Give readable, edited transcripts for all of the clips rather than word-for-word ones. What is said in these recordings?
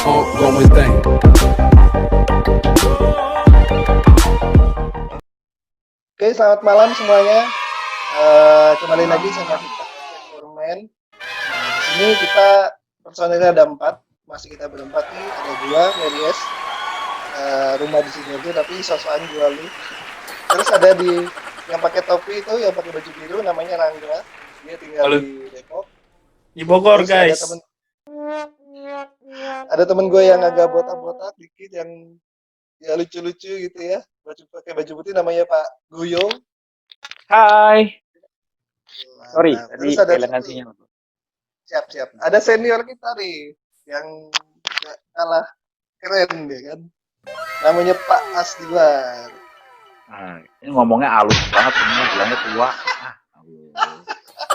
ongoing thing. Oke, selamat malam semuanya. Kembali lagi sama kita Foreman. Di sini kita personilnya ada 4, masih kita berempat nih. Ada gua, Meries, rumah di sini aja tapi sosokan gua lu. Terus ada yang pakai topi itu, yang pakai baju biru namanya Rangga. Dia tinggal Halo. di Depok. Di Bogor, Terus guys. ada temen gue yang agak botak-botak dikit, yang ya lucu-lucu gitu ya. Pakai baju putih namanya Pak Guyong. Hai. Sorry, Nah, tadi terus ada kehilangan satu, sinyal. siap. Ada senior kita nih yang gak kalah keren dia kan. Namanya Pak Asdiwar. Nah, ini ngomongnya halus banget, semua bilangnya tua.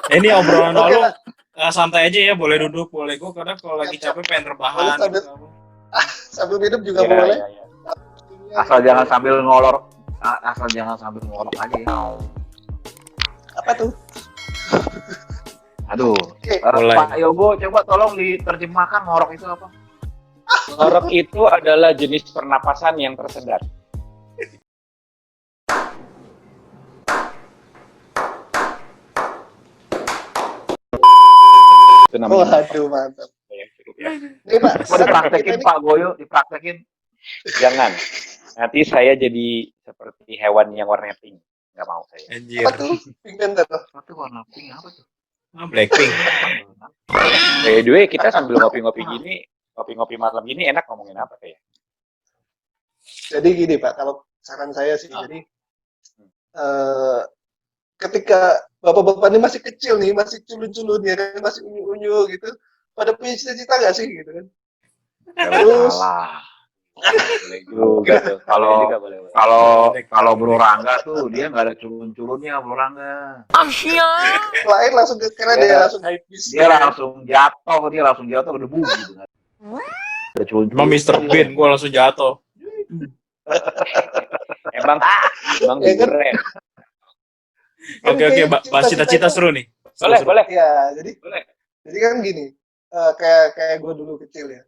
Ini obrolan Oke, lu Pak. santai aja ya, boleh duduk, boleh gue kadang kalau lagi Siap. capek pengen Boleh rebahan sambil- gitu. Sambil minum juga Iya, boleh. iya, iya. Asal jangan sambil ngolor, asal jangan sambil ngorok aja ya. Apa tuh? Aduh, Oke. Mulai. Pak Yogo, coba tolong diterjemahkan ngorok itu apa? Ngorok itu adalah jenis pernapasan yang tersendat. Itu namanya. Waduh, mantap. Ya. Nih Pak, Coba dipraktekin Pak Goyo, dipraktekin. Jangan. Nanti saya jadi seperti hewan yang warna pink. Nggak mau saya. Anjir. Apa tuh? Pink Panther. Itu warna pink apa tuh? Blackpink. By the way, kita sambil ngopi-ngopi gini, ngopi-ngopi malam gini enak ngomongin apa kayak? Jadi gini Pak, kalau saran saya sih, jadi ketika bapak-bapak ini masih kecil nih, masih culun-culun ya kan, masih unyu-unyu gitu, pada punya cita-cita nggak sih gitu kan? Terus Salah. Boleh juga tuh. Kalau juga boleh. kalau Bro Rangga tuh dia nggak ada culun-culunnya Bro Rangga. lain langsung keren Iya. ya, langsung habis. Dia langsung jatuh ke debu gitu kan. Ada culun. Emang Mr. Bean, gue langsung jatuh. Emang Ya kan? keren. Oke, bahas cita-cita seru nih. Boleh. Ya, jadi Boleh. kan gini, kayak gue dulu kecil ya.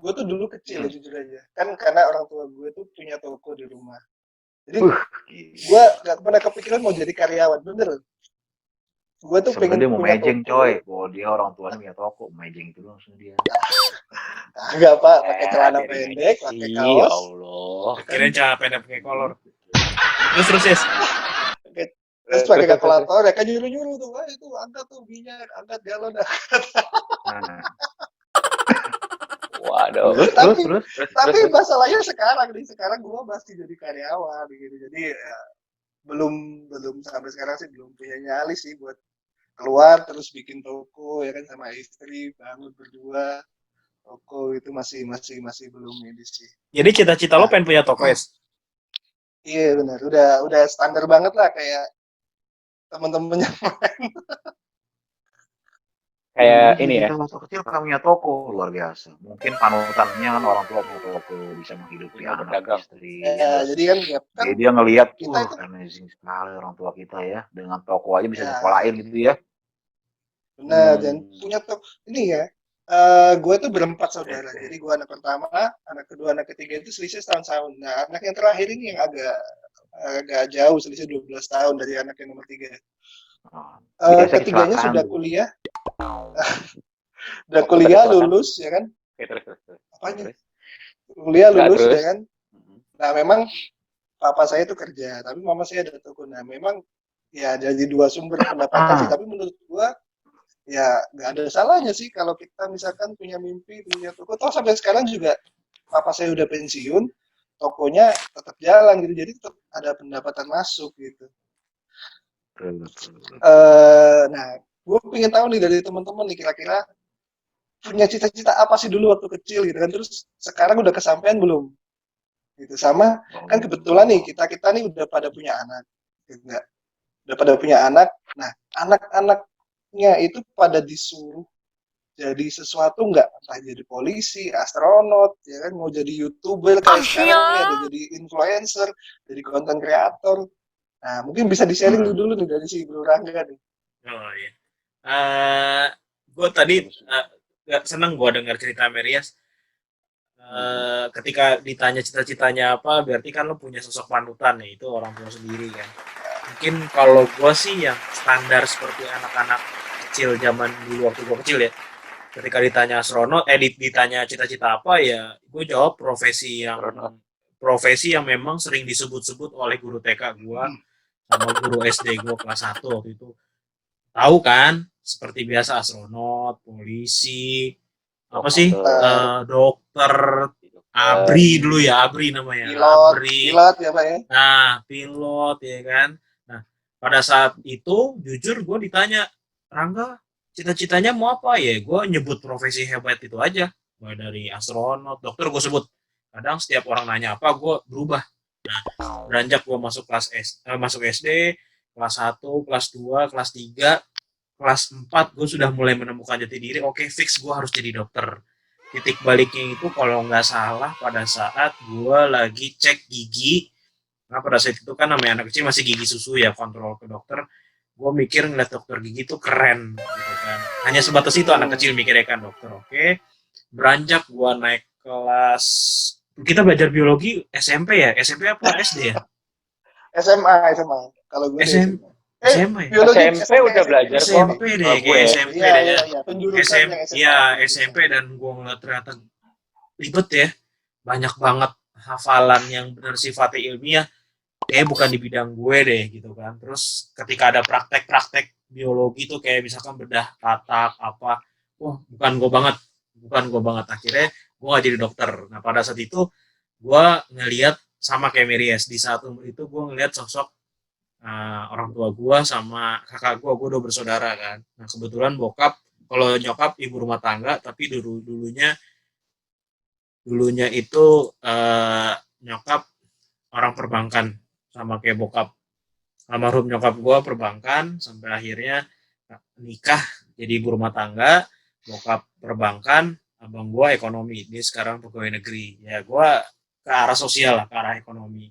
Gue tuh dulu kecil ya, jujur aja. Kan karena orang tua gue tuh punya toko di rumah. Jadi gue gak pernah kepikiran mau jadi karyawan, bener. Gue tuh pengen Sebenarnya dia mau punya mejeng toko. coy. Oh dia orang tuanya punya toko, mejeng itu langsung dia. Enggak Pak, pakai celana pendek, pakai Ya kaos. Allah. Kirain cara pendek pakai kolor. Terus yes. Terus pakai kalkulator, ya kan nyuruh-nyuruh tuh, wah itu angkat tuh minyak, angkat galon. Nah, Waduh. terus. Tapi masalahnya sekarang gue masih jadi karyawan gitu. Jadi ya, belum sampai sekarang sih belum punya nyali sih buat keluar terus bikin toko ya kan sama istri, bangun berdua toko itu masih belum ini sih. Jadi cita-cita lo pengen punya toko, es? Iya benar, udah standar banget lah kayak teman-temannya. Kayak ini ya. Kita waktu kecil kan punya toko luar biasa. Mungkin panutannya kan orang tua punya toko bisa menghidupi Bisa anak berdagang. istri. Ya, jadi kan Jadi dia ngelihat, kita wah itu- amazing sekali orang tua kita ya, dengan toko aja bisa Ya. nyekolahin gitu ya. benar dan punya toko ini ya. Gue tuh berempat saudara. Jadi gue anak pertama, anak kedua, anak ketiga itu selisih setahun. Nah, anak yang terakhir ini yang agak jauh, selisih 12 tahun dari anak yang nomor 3. Biasa Ketiganya kecelakaan sudah tuh. kuliah. Udah kuliah lulus ya kan? Oke, terus. Apanya? Kuliah Nggak, lulus terus. ya kan? Nah, memang papa saya itu kerja, tapi mama saya ada toko. Nah, memang ya jadi dua sumber pendapatan sih, tapi menurut gua ya nggak ada salahnya sih kalau kita misalkan punya mimpi punya toko. Toh sampai sekarang juga papa saya udah pensiun, tokonya tetap jalan gitu, jadi tetap ada pendapatan masuk gitu. Nah, gue pengen tahu nih dari teman-teman nih kira-kira punya cita-cita apa sih dulu waktu kecil gitu kan, terus sekarang udah kesampaian belum? Gitu sama kan kebetulan nih kita nih udah pada punya anak, gitu nggak? Udah pada punya anak. Nah, anak-anaknya itu pada disuruh jadi sesuatu nggak? Entah jadi polisi, astronot, ya kan, mau jadi YouTuber kayak sekarang nih, ada jadi influencer, jadi content creator. Nah, mungkin bisa di-sharing dulu nih dari si Bro Rangga nih. Oh iya. Gue tadi seneng gue dengar cerita Merias. ketika ditanya cita-citanya apa, berarti kan lo punya sosok panutan ya, itu orang tua sendiri kan. Mungkin kalau gue sih yang standar seperti anak-anak kecil zaman dulu waktu gue kecil ya. Ketika ditanya astronot, ditanya cita-cita apa ya, gue jawab Astronot. profesi yang memang sering disebut-sebut oleh guru TK gue sama guru SD gue kelas 1 waktu itu. Tahu kan? Seperti biasa astronot, polisi, apa sih? Dokter, ABRI dulu ya, ABRI namanya. Pilot ya Pak ya. Nah, pilot ya kan. Nah, pada saat itu jujur gue ditanya, Rangga, cita-citanya mau apa ya? Gue nyebut profesi hebat itu aja. Mulai dari astronot, dokter gue sebut. Kadang setiap orang nanya apa, gue berubah. Nah, beranjak gue masuk SD, kelas 1, kelas 2, kelas 3, kelas 4 gue sudah mulai menemukan jati diri. Oke, fix gue harus jadi dokter. Titik baliknya itu kalau nggak salah pada saat gue lagi cek gigi. Nah, pada saat itu kan namanya anak kecil masih gigi susu ya, kontrol ke dokter. Gue mikir ngeliat dokter gigi itu keren gitu kan. Hanya sebatas itu anak kecil mikirnya kan dokter. Oke. Beranjak gue naik kelas, kita belajar biologi SMP ya? SMP apa SD ya? SMA. Kalau gue SMA ya? biologi SMP udah belajar kok. SMP deh, kayak SMP deh ya. Penjurusannya Iya, SMP dan gue ngeliat ternyata ribet ya. Banyak banget hafalan yang benar sifatnya ilmiah. Kayak bukan di bidang gue deh gitu kan. Terus ketika ada praktek-praktek biologi tuh kayak misalkan bedah katak apa, wah bukan gue banget. Akhirnya gue gak jadi dokter. Nah pada saat itu gue ngelihat sama kayak Meries, di saat umur itu gue ngelihat sosok orang tua gue sama kakak gue udah bersaudara kan. Nah kebetulan bokap, kalau nyokap ibu rumah tangga, tapi dulunya itu nyokap orang perbankan sama kayak bokap. Almarhum nyokap gue perbankan sampai akhirnya nikah jadi ibu rumah tangga, bokap perbankan, abang gue ekonomi, dia sekarang pegawai negeri. Ya gue ke arah sosial lah, ke arah ekonomi.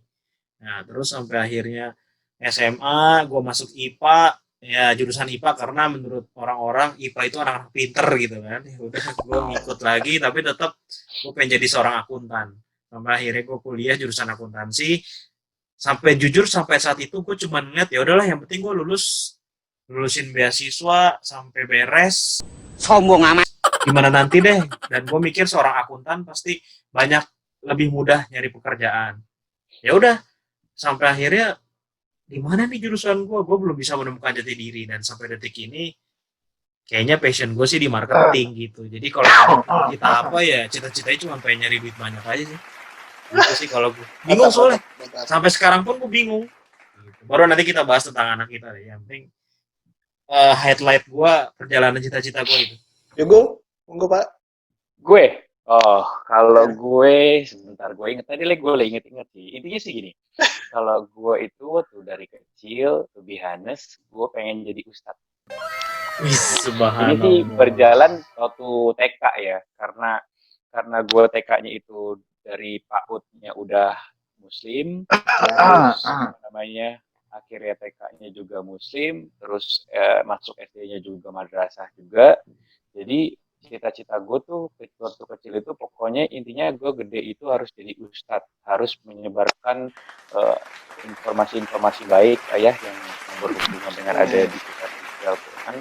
Nah terus sampai akhirnya SMA gue masuk IPA, ya jurusan IPA karena menurut orang-orang IPA itu anak-anak pinter gitu kan. Ya udah gue ngikut lagi, tapi tetap gue pengen jadi seorang akuntan. Sampai akhirnya gue kuliah jurusan akuntansi. Sampai saat itu gue cuma ngeliat ya udahlah yang penting gue lulusin beasiswa sampai beres, Sombong amat. gimana nanti deh. Dan gue mikir seorang akuntan pasti banyak lebih mudah nyari pekerjaan. Ya udah sampai akhirnya di mana nih jurusan gue belum bisa menemukan jati diri, dan sampai detik ini kayaknya passion gue sih di marketing gitu. Jadi kalau kita apa ya cita-citanya cuma pengen nyari duit banyak aja sih. Gitu sih kalau gue bingung soalnya sampai sekarang pun gue bingung gitu. Baru nanti kita bahas tentang anak kita deh. Yang penting highlight gue perjalanan cita-cita gue itu. Monggo Pak. Gue, kalau gue sebentar gue inget tadi gue inget sih. Intinya sih gini, kalau gue itu tuh dari kecil, to be honest, gue pengen jadi ustadz. Ini sih berjalan waktu TK ya, karena gue TK-nya itu dari PAUD-nya udah Muslim, terus namanya akhirnya TK-nya juga Muslim, terus masuk SD-nya juga madrasah juga. Jadi cita-cita gue tuh waktu kecil itu pokoknya intinya gue gede itu harus jadi ustadz, harus menyebarkan informasi-informasi baik yang berhubungan dengan ada di sekitar Al-Quran.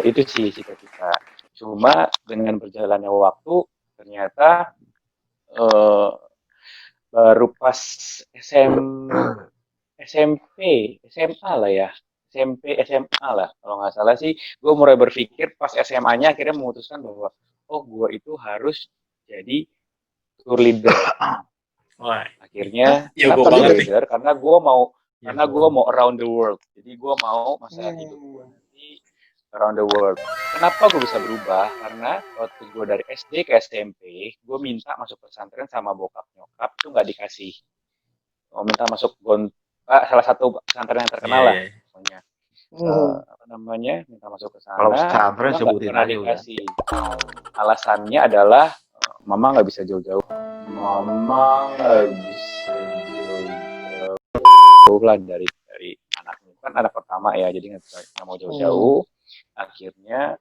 Itu sih cita-cita. Cuma dengan berjalannya waktu ternyata baru pas SMP, SMA lah ya. SMP, SMA lah. Kalau nggak salah sih, gue mulai berpikir pas SMA-nya akhirnya memutuskan bahwa, gue itu harus jadi tour leader. Akhirnya, kenapa tour leader? Karena gue mau around the world. Jadi gue mau masa hidup ini around the world. Kenapa gue bisa berubah? Karena waktu gue dari SD ke SMP, gue minta masuk pesantren sama bokap nyokap tuh nggak dikasih. Mau minta masuk salah satu pesantren yang terkenal lah pokoknya. Apa namanya, minta masuk ke sana. Kalau pesantren sebutin aja dikasih. Alasannya adalah mama nggak bisa jauh-jauh. Mama nggak bisa jauh-jauh lah dari anaknya. Kan anak pertama ya, jadi nggak mau jauh-jauh. Akhirnya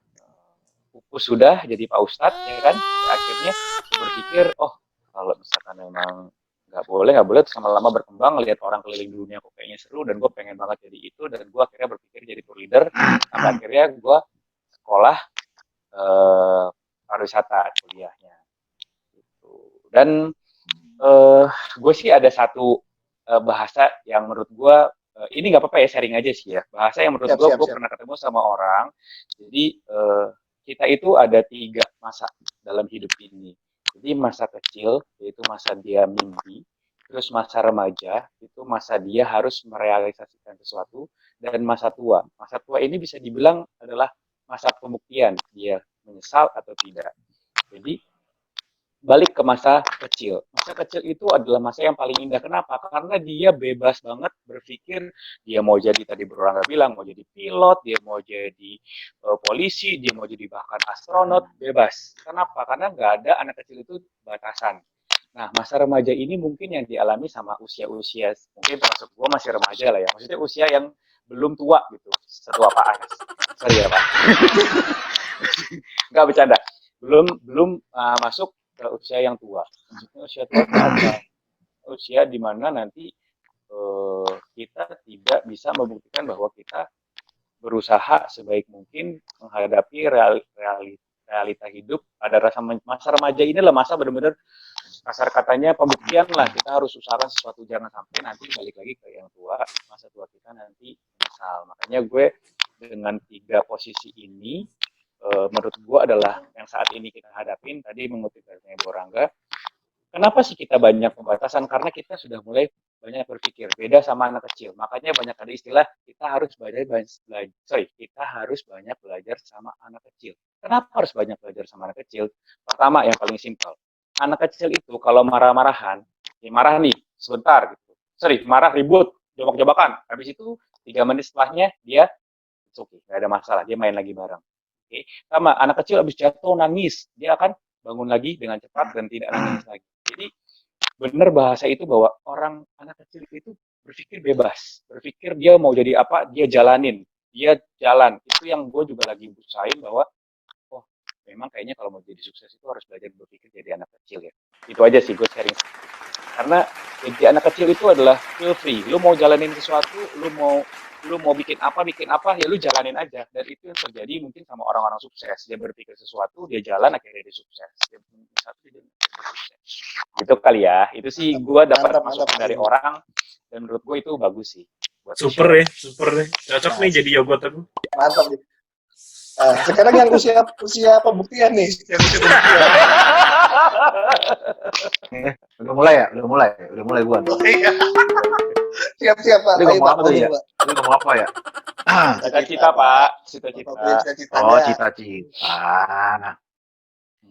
pupus sudah jadi Pak Ustadz ya kan. Akhirnya berpikir, oh kalau misalkan memang nggak boleh terus lama-lama berkembang lihat orang keliling dunia kok kayaknya seru dan gue pengen banget jadi itu, dan gue akhirnya berpikir jadi tour leader sampai akhirnya gue sekolah eh, pariwisata kuliahnya gitu. Dan gue sih ada satu bahasa yang menurut gue ini nggak apa-apa ya, sharing aja sih ya, bahasa yang menurut Siap, gue siap, gue siap. pernah ketemu sama orang. Jadi kita itu ada 3 masa dalam hidup ini. Jadi masa kecil yaitu masa dia mimpi, terus masa remaja itu masa dia harus merealisasikan sesuatu, dan masa tua ini bisa dibilang adalah masa pembuktian dia menyesal atau tidak. Jadi balik ke masa kecil. Masa kecil itu adalah masa yang paling indah. Kenapa? Karena dia bebas banget berpikir dia mau jadi, tadi Bro bilang, mau jadi pilot, dia mau jadi polisi, dia mau jadi bahkan astronot, bebas. Kenapa? Karena nggak ada anak kecil itu batasan. Nah, masa remaja ini mungkin yang dialami sama usia-usia, mungkin termasuk gue masih remaja lah ya. Maksudnya usia yang belum tua gitu. Setua Pak Anas. Sorry ya Pak. Nggak bercanda. Belum belum masuk ke usia yang tua. Maksudnya usia tua itu apa? Usia di mana nanti kita tidak bisa membuktikan bahwa kita berusaha sebaik mungkin menghadapi realita hidup. Pada masa remaja ini lah masa benar-benar kasar katanya pembuktian lah. Kita harus usahakan sesuatu, jangan sampai nanti balik lagi ke yang tua, masa tua kita nanti menyesal. Makanya gue dengan 3 posisi ini menurut gue adalah yang saat ini kita hadapin. Tadi mengutip dari Bu Rangga, kenapa sih kita banyak pembatasan? Karena kita sudah mulai banyak berpikir, beda sama anak kecil. Makanya banyak ada istilah kita harus kita harus banyak belajar sama anak kecil. Kenapa harus banyak belajar sama anak kecil? Pertama, yang paling simpel, anak kecil itu kalau marah-marahan, ya marah nih sebentar gitu. Marah ribut, jobak-jobakan. Habis itu 3 menit setelahnya dia oke, nggak ada masalah, dia main lagi bareng. Oke, sama anak kecil habis jatuh nangis, dia akan bangun lagi dengan cepat dan tidak nangis lagi. Jadi benar bahasa itu bahwa anak kecil itu berpikir bebas, berpikir dia mau jadi apa, dia jalanin, dia jalan. Itu yang gue juga lagi usahain bahwa oh memang kayaknya kalau mau jadi sukses itu harus belajar berpikir jadi anak kecil ya. Itu aja sih gue sharing. Karena jadi anak kecil itu adalah feel free. Lu mau jalanin sesuatu, lu mau bikin apa ya lu jalanin aja. Dan itu yang terjadi mungkin sama orang-orang sukses. Dia berpikir sesuatu, dia jalan, akhirnya dia sukses. Dia sukses. Gitu kali ya. Itu sih gue dapat masukan dari orang, dan menurut gue itu bagus sih. Super ya, super deh. Cocok nih jadi yogurt aku. Mantap nih. Sekarang yang usia pembuktian nih. Udah mulai gua. Siap Pak. Lu ngomong apa tuh ya? Lu ngomong apa ya? Cita-cita Pak, cita-cita. Oh, cita-cita.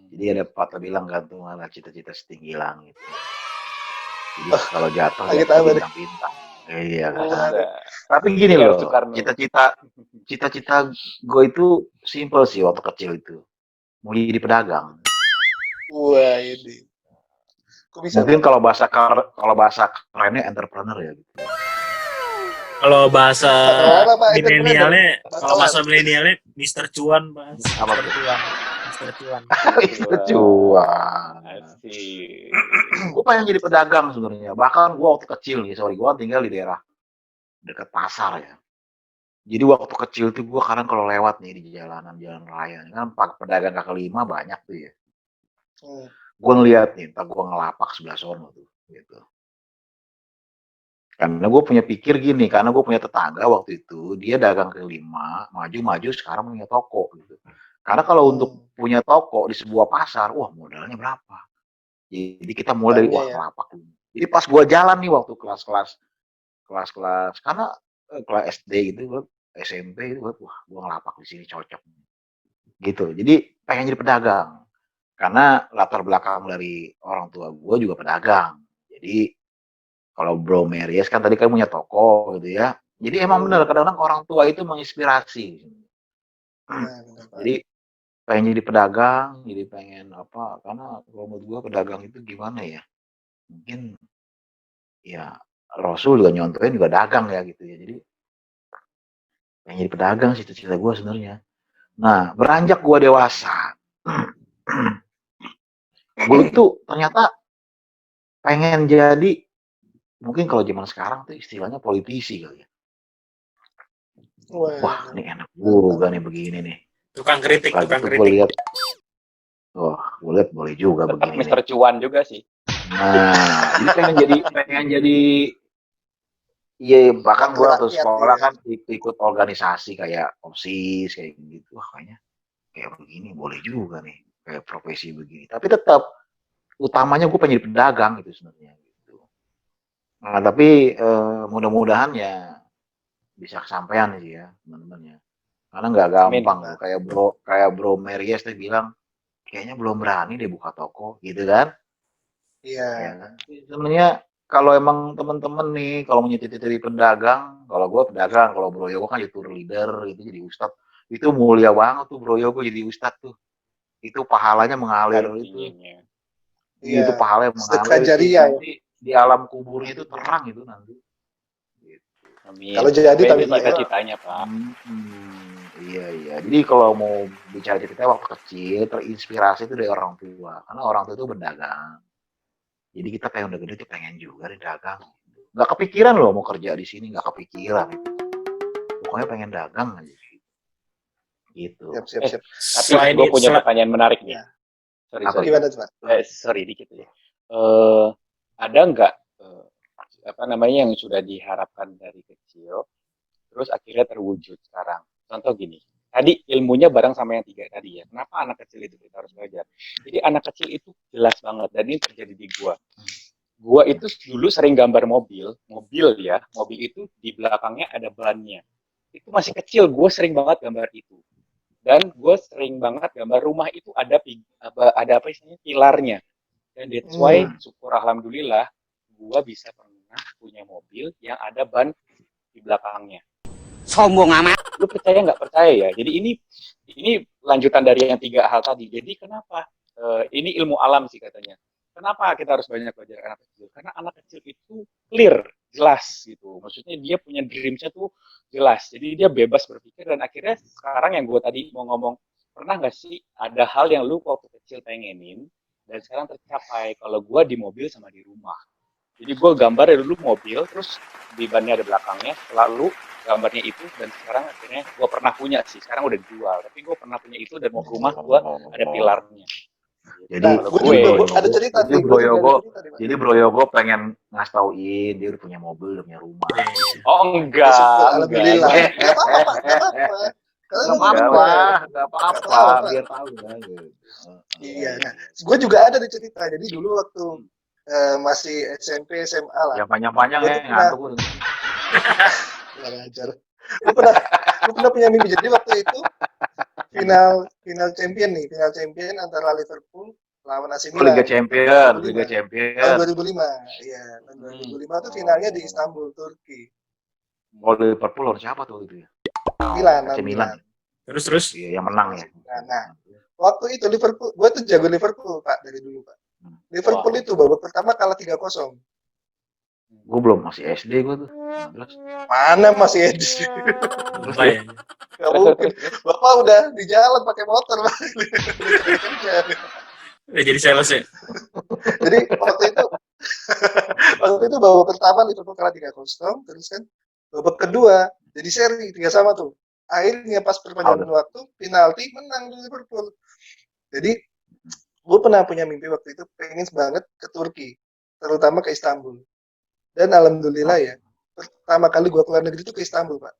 Jadi ada patah bilang gantunglah cita-cita setinggi langit. Jadi kalau jatuh ya bintang-bintang. Iya kan. Tapi gini loh, cita-cita gue itu simple sih waktu kecil itu. Mau jadi pedagang. Wah, ini. Mungkin kalau bahasa kerennya entrepreneur ya gitu. Kalau bahasa milenialnya, Mr. Cuan, Mas. Apa Mr. Cuan. Mr. Cuan. Mr. Cuan. Gue pengen jadi pedagang sebenarnya. Bahkan gue waktu kecil nih, gue tinggal di daerah dekat pasar ya. Jadi waktu kecil tuh gue kadang kalau lewat nih di jalan raya, kan pedagang kaki lima banyak tuh ya. Gue ngeliat nih, entah gue ngelapak sebelah sono tuh, gitu. Karena gue punya pikir gini, karena gue punya tetangga waktu itu, dia dagang kaki lima, maju-maju sekarang punya toko gitu. Karena kalau untuk punya toko di sebuah pasar, wah modalnya berapa? Jadi kita mulai dari ngelapak dulu. Jadi pas gue jalan nih waktu kelas-kelas, karena kelas SD gitu, SMP itu, wah gue ngelapak di sini cocok, gitu. Jadi pengen jadi pedagang. Karena latar belakang dari orang tua gue juga pedagang. Jadi kalau Bro Marius kan tadi kan punya toko gitu ya. Jadi emang benar kadang-kadang orang tua itu menginspirasi. Jadi pengen jadi pedagang, jadi pengen apa? Karena kalau menurut gue pedagang itu gimana ya? Mungkin ya Rasul juga nyontohin juga dagang ya gitu ya. Jadi pengen jadi pedagang sih cita-cita gue sebenarnya. Nah, beranjak gua dewasa, gue tuh ternyata pengen jadi, mungkin kalau zaman sekarang tuh istilahnya politisi kali ya. Wah, Wah, ini enak mantap. juga nih begini nih. Tukang kritik, Lagi tukang tuh gue kritik. lihat, wah, gue lihat boleh juga Tetap begini nih. Mister Cuan juga sih. Nah, jadi pengen jadi, iya bahkan gue Wakil waktu rakyat sekolah ya. kan ikut organisasi kayak OSIS kayak gitu. Wah, kayaknya kayak begini boleh juga nih, kayak profesi begini. Tapi tetap utamanya gue pengen jadi pedagang gitu sebenarnya. Gitu. Nah, tapi mudah-mudahan ya bisa kesampaian sih ya teman-teman ya. Karena nggak Amin. gampang loh. Kayak bro Meries tuh bilang kayaknya belum berani deh buka toko gitu kan. Iya. Ya kan. Sebenarnya kalau emang teman-teman nih kalau mau jadi pedagang, kalau gue pedagang, kalau Bro Yogo kan jadi tour leader gitu jadi ustad, itu mulia banget tuh Bro Yogo jadi ustad tuh. Itu pahalanya mengalir Kan itu. pinginnya. Iya. Itu pahalanya Sedekah mengalir itu jariah ya. nanti di alam kuburnya itu terang itu nanti. Gitu. Amin. Kalau jadi Semoga tapi itu Pak ya. cita-citanya, Pak. Iya iya. Jadi kalau mau bicara cerita waktu kecil terinspirasi itu dari orang tua. Karena orang tua itu berdagang. Jadi kita kayak udah gede tuh pengen juga nih dagang. Nggak kepikiran loh mau kerja di sini, nggak kepikiran. Pokoknya pengen dagang aja gitu. Siap. Tapi Selain gue itu, punya pertanyaan menarik nih. Ya. Sorry. Gimana tuh Pak? Sorry dikit ya. Ada nggak apa namanya yang sudah diharapkan dari kecil, terus akhirnya terwujud sekarang? Contoh gini, tadi ilmunya bareng sama yang 3 tadi ya. Kenapa anak kecil itu kita harus belajar? Jadi anak kecil itu jelas banget dan ini terjadi di gua. Gua itu dulu sering gambar mobil ya, mobil itu di belakangnya ada bannya. Itu masih kecil, gue sering banget gambar itu. Dan gue sering banget gambar rumah itu ada apa istilahnya pilarnya. Dan that's why syukur alhamdulillah gue bisa pernah punya mobil yang ada ban di belakangnya. Sombong amat. Lu percaya nggak percaya ya? Jadi ini lanjutan dari yang 3 hal tadi. Jadi kenapa? Ini ilmu alam sih katanya. Kenapa kita harus banyak belajar anak kecil? Karena anak kecil itu clear, jelas gitu. Maksudnya dia punya dreams-nya tuh jelas. Jadi dia bebas berpikir dan akhirnya sekarang yang gue tadi mau ngomong, pernah nggak sih ada hal yang lu waktu kecil pengenin dan sekarang tercapai? Kalau gue di mobil sama di rumah. Jadi gue gambar dari dulu mobil, terus di bannya ada belakangnya, lalu gambarnya itu dan sekarang akhirnya gue pernah punya sih. Sekarang udah dijual, tapi gue pernah punya itu dan mau ke rumah gue ada pilarnya. Jadi Nah, kalau gue gue, juga ada cerita jadi nih. Bro Gue juga ada Yogo, cerita nih Pak. jadi Bro Yogo pengen ngasih tauin dia udah punya mobil, udah punya rumah. oh Ya, enggak, syukur, enggak. alhamdulillah. Gak apa-apa Pak, gak apa-apa. Kalian Gak mau apa-apa, gimana? gak apa-apa, Gak tahu Pak. biar tahu ya. Iya, nah, gue juga ada di cerita. Jadi dulu waktu masih SMP, SMA lah. Yang panjang-panjang Gue ya, tuh pernah, ngantuk gue. kurang ajar. Gue pernah punya mimpi. Jadi waktu itu final champion antara Liverpool lawan AC Oh, Liga Milan Champion, tahun Liga 2005. Tahun Tahun 2005. Iya, tahun 2005 tuh finalnya di Istanbul, Turki. Oh, Liverpool lawan siapa tuh itu ya? Milan. Milan. Terus. Iya, yang menang ya. Nah, waktu itu Liverpool, gue tuh jago Liverpool Pak dari dulu Pak. Liverpool itu babak pertama kalah 3-0. Gue belum, masih SD gue tuh. Terus Mana masih SD? Lumayan. Gak mungkin. Bapak udah di jalan pakai motor Pak. Jadi sales ya. Jadi waktu itu babak pertama Liverpool kalah 3-0, terus kan babak kedua jadi seri 3-3 tuh. Akhirnya pas perpanjangan waktu penalti menang Liverpool. Jadi gue pernah punya mimpi waktu itu pengen banget ke Turki, terutama ke Istanbul. Dan alhamdulillah ya, pertama kali gue keluar negeri itu ke Istanbul Pak.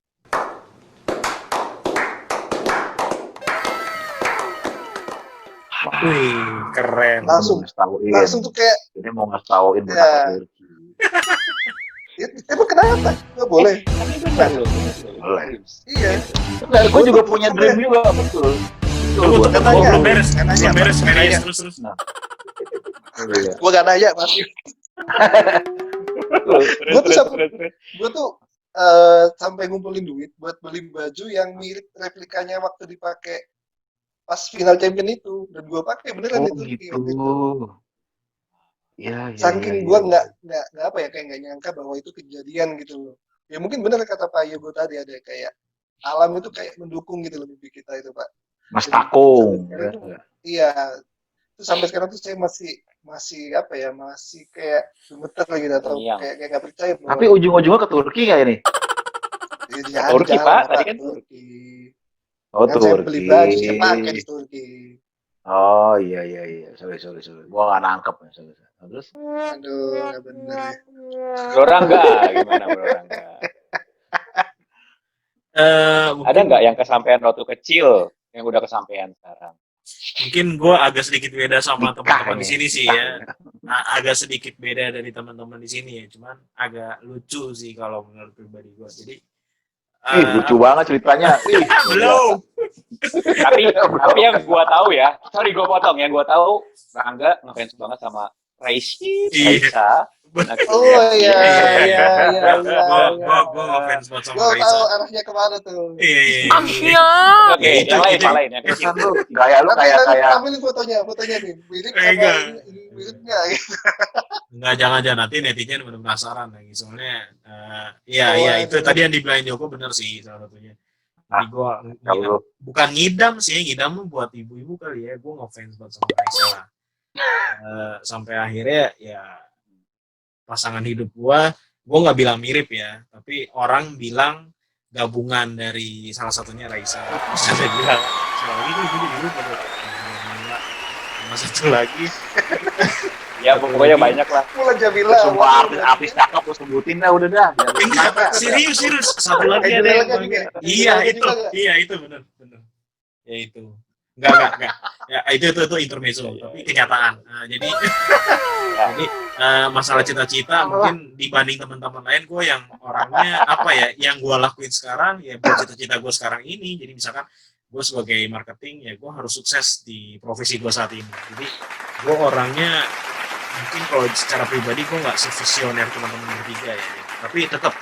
Wih, keren. Langsung tuh kayak ini mau ngasih tauin ya. Turki. Emang kenapa? Gak boleh. Boleh. Iya. Benar, gue juga punya dream juga, betul. Belum beres terus. Gue gak nanya pasti. Gue tuh sampai ngumpulin duit buat beli baju yang mirip replikanya waktu dipakai pas final champion itu, dan gue pakai beneran itu. Gitu. Ya, saking gue nggak apa ya, kayak nggak nyangka bahwa itu kejadian gitu loh. Ya mungkin bener kata Pak Yogo tadi, ada kayak alam itu kayak mendukung gitu loh mimpi kita itu Pak. Mas Jadi Takung. sampai sekarang tuh, iya, itu sampai sekarang tuh saya masih masih apa ya, masih kayak gemeter lagi atau Terngiang. kayak nggak percaya bahwa Tapi ujung-ujungnya ke Turki nggak ini? ya di Turki, jalan Pak. lah Tadi Pak ke kan Turki. Turki. Oh Kan saya beli Turki. baju, saya pakai di Turki. Oh iya iya iya. Sorry. Gua nggak nangkep ya. Sorry. Terus? Aduh, nggak bener ya. Bro Rangga, gimana Bro Rangga? Ada Mungkin nggak yang kesampaian waktu kecil yang udah kesampaian sekarang? gue agak sedikit beda sama Nikah teman-teman di ini. sini sih Nikah ya. ya. Agak sedikit beda dari teman-teman di sini ya. Cuman agak lucu sih kalau menurut pribadi gue. Jadi Ih, lucu banget ceritanya. Ih, luar biasa. belum. Tapi yang gua tahu ya, sorry gua potong, yang gua tahu Rangga ngefans banget sama Iya. Raisa. Anak Oh kuliah. iya Iya. iya iya iya iya. Gue ngefans banget sama Gue tahu Raisa. arahnya kemana tuh. Iya. Oke, Itu yang lain yang kecil. Kesan lu gaya lu Tapi kayak kayak ambil fotonya nih, mirip Eh, sama enggak. ini mirip nggak gitu. Enggak, jangan nanti netizen udah penasaran lagi. Soalnya Oh, iya itu aduh. tadi yang dibilang Joko bener sih salah satunya. Jadi gue kalau bukan ngidam sih, ngidam tuh buat ibu-ibu kali ya. Gue ngefans banget sama Raisa lah. Sampai akhirnya ya pasangan hidup gue nggak bilang mirip ya, tapi orang bilang gabungan dari salah satunya Raisa. Terus ada bilang satu lagi tuh gue jadi lupa tuh. Sama satu lagi. Ya pokoknya banyak lah. Mulan Jamila. semua artis cakep lu sebutin dah udah dah. Enggak, serius. Satu lagi ada yang iya itu benar. Ya itu. Enggak. Ya itu intermezzo, tapi kenyataan. Jadi masalah cita-cita mungkin dibanding teman-teman lain, gue yang orangnya apa ya, yang gue lakuin sekarang ya buat cita-cita gue sekarang ini. Jadi misalkan gue sebagai marketing ya gue harus sukses di profesi gue saat ini. Jadi gue orangnya mungkin kalau secara pribadi gue nggak sevisioner teman-teman bertiga ya. Tapi tetap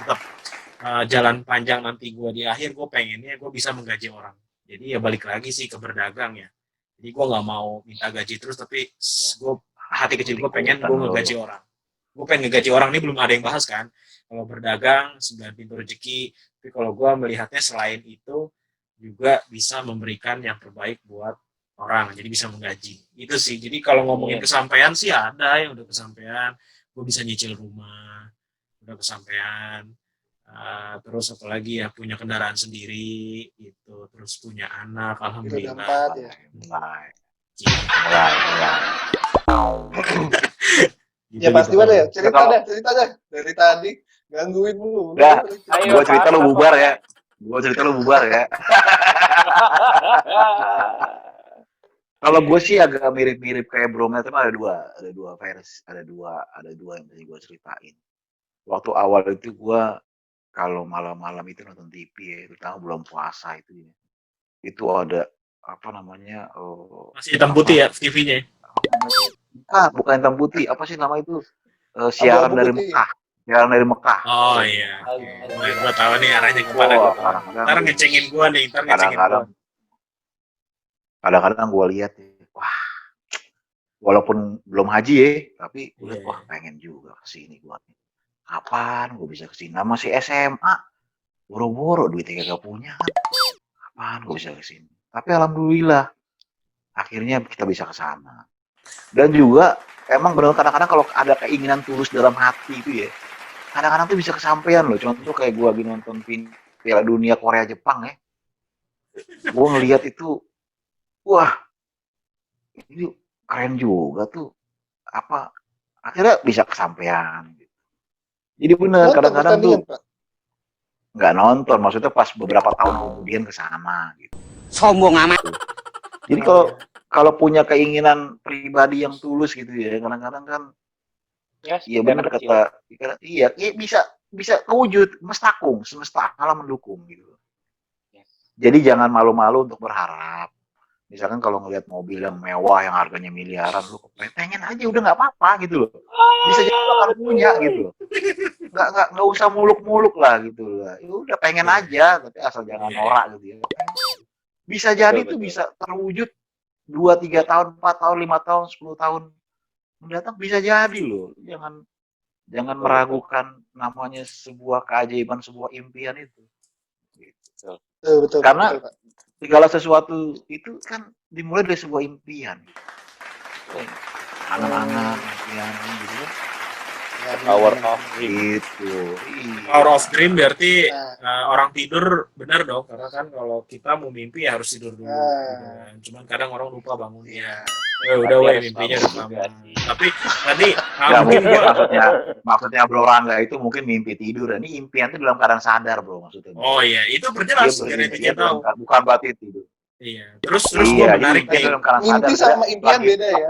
jalan panjang nanti gue di akhir gue pengennya gue bisa menggaji orang. Jadi ya balik lagi sih ke berdagang ya. Jadi gue nggak mau minta gaji terus, tapi gue hati kecil gue pengen gue ngegaji orang. Gue pengen ngegaji orang, ini belum ada yang bahas kan. Kalau berdagang 9 pintu rezeki, tapi kalau gue melihatnya selain itu juga bisa memberikan yang terbaik buat orang, jadi bisa menggaji. Itu sih. Jadi kalau ngomongin kesampaian sih ada yang udah kesampaian. Gue bisa nyicil rumah, udah kesampaian. Terus apalagi ya punya kendaraan sendiri gitu, terus punya anak, alhamdulillah. Empat ya. mulai. Ya pasti ada ya. Cerita dah dari tadi gangguin mulu. Udah, Ayo, gua cerita lu Pak. bubar ya. Kalau gue sih agak mirip-mirip kayak Bromel, tapi ada dua versi, ada dua yang tadi gue ceritain. Waktu awal itu gue kalau malam-malam itu nonton TV ya, terutama bulan puasa itu ya. Itu ada apa namanya? Masih hitam putih ya TV-nya. Bukan hitam putih, apa sih nama itu? Siaran dari Mekah. Siaran dari Mekah. Oh iya. Gue tahu nih arahnya kemana. Ntar ngecengin gue nih, Kadang-kadang gue lihat ya, wah, walaupun belum haji ya, tapi gue lihat, wah pengen juga kesini gue. Kapan gue bisa kesini? Masih SMA, boro-boro duitnya gak punya. Kapan gue bisa kesini? Tapi alhamdulillah, akhirnya kita bisa kesana. Dan juga emang benar kadang-kadang kalau ada keinginan tulus dalam hati itu ya, kadang-kadang tuh bisa kesampaian loh. Contoh kayak gue lagi nonton Piala Dunia Korea Jepang ya, gue ngelihat itu, wah, ini keren juga tuh. Apa akhirnya bisa kesampaian. Jadi benar kadang-kadang tuh nggak nonton, maksudnya pas beberapa tahun kemudian ke sana gitu. Sombong amat. Jadi kalau punya keinginan pribadi yang tulus gitu ya, kadang-kadang kan iya benar kata iya bisa kewujud, semesta alam mendukung gitu. Jadi jangan malu-malu untuk berharap. Misalkan kalau ngelihat mobil yang mewah yang harganya miliaran, lu pengen aja udah nggak apa-apa gitu loh. Bisa jadi akan punya gitu loh. Nggak usah muluk-muluk lah gitu lah. Ya udah pengen aja, tapi asal jangan norak gitu ya. Bisa jadi tuh bisa terwujud 2-3 tahun, 4 tahun, 5 tahun, 10 tahun mendatang bisa jadi loh. Jangan meragukan namanya sebuah keajaiban, sebuah impian itu. Gitu. Betul. Karena segala sesuatu itu kan dimulai dari sebuah impian. Angan-angan, impian gitu kan. Ya, Power benar. of dream. Gitu. Power of dream berarti Nah, orang tidur benar dong, karena kan kalau kita mau mimpi ya harus tidur dulu gitu kan. Cuman kadang orang lupa bangunnya. Udah Tapi weh harus mimpinya bangun udah juga lama. sih. Tapi tadi Nggak mungkin mungkin gua maksudnya Bro Rangga itu mungkin mimpi tidur. Ini impian itu dalam keadaan sadar Bro maksudnya oh Bro. iya itu Dia perjelas biar intinya berimpian tahu. bukan berarti tidur. Iya. Terus gua Iya, jadi menarik impian nih. dalam keadaan sadar. mimpi Kayak sama impian lagi beda ya.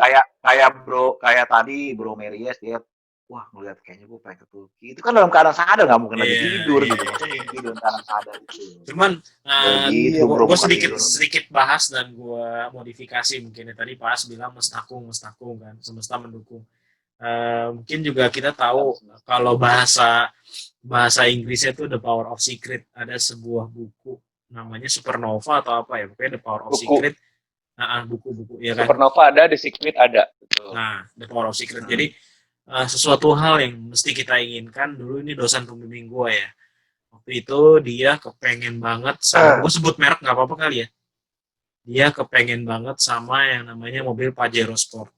kayak tadi Bro Meries dia wah ngeliat kayaknya gue pengen ke Turki. Itu kan dalam keadaan sadar nggak mungkin lagi Iya, tidur iya, gitu. iya. Maksudnya mimpi dalam keadaan sadar itu. Cuman Kayak gitu Iya, Bro gue bukan sedikit tidur. sedikit bahas dan gue modifikasi mungkin ya tadi Pas bilang mestakung kan semesta mendukung. Mungkin juga kita tahu kalau bahasa Inggrisnya itu The Power of Secret, ada sebuah buku namanya Supernova atau apa ya, pokoknya The Power of Buku Secret. Buku-buku ya kan. Supernova ada, The Secret ada. Betul. Nah, The Power of Secret. Jadi sesuatu hal yang mesti kita inginkan. Dulu ini dosen pembimbing gue ya. Waktu itu dia kepengen banget sama, gue sebut merek nggak apa-apa kali ya. Dia kepengen banget sama yang namanya mobil Pajero Sport.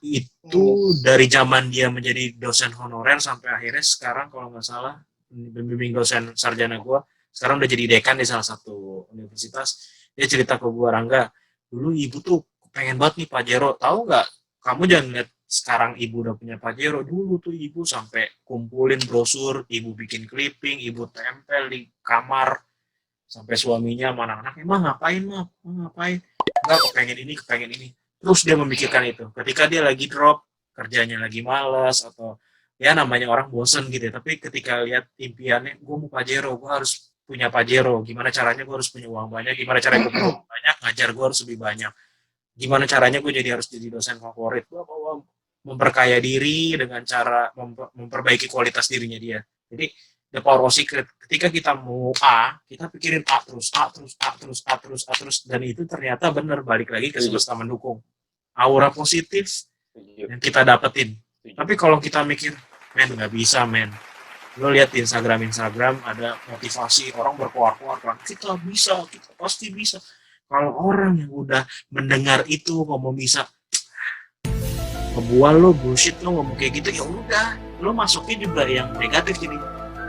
Itu dari zaman dia menjadi dosen honorer sampai akhirnya sekarang kalau nggak salah pembimbing dosen sarjana gue, sekarang udah jadi dekan di salah satu universitas. Dia cerita ke gue, Rangga, dulu ibu tuh pengen banget nih Pajero, tahu nggak? Kamu jangan lihat sekarang ibu udah punya Pajero, dulu tuh ibu sampai kumpulin brosur, ibu bikin clipping, ibu tempel di kamar, sampai suaminya sama anak-anak, emang ngapain mah, ngapain? Enggak, kepengen ini. Terus dia memikirkan itu. Ketika dia lagi drop, kerjanya lagi malas atau ya namanya orang bosen gitu ya. Tapi ketika lihat impiannya, gue mau Pajero, gue harus punya Pajero. Gimana caranya gue harus punya uang banyak? Gimana caranya gue punya uang banyak? Ngajar gue harus lebih banyak. Gimana caranya gue harus jadi dosen favorit? Gue memperkaya diri dengan cara memperbaiki kualitas dirinya dia. Jadi the power of secret. Ketika kita mau A, kita pikirin A terus, dan itu ternyata benar, balik lagi ke semesta mendukung. Aura positif yang kita dapetin. Tapi kalau kita mikir, men nggak bisa men. Lo lihat di Instagram ada motivasi orang berkoar-koar kan, kita bisa, kita pasti bisa. Kalau orang yang udah mendengar itu ngomong bisa, ngebual lo bullshit, lo ngomong kayak gitu, ya udah lo masukin juga yang negatif. Jadi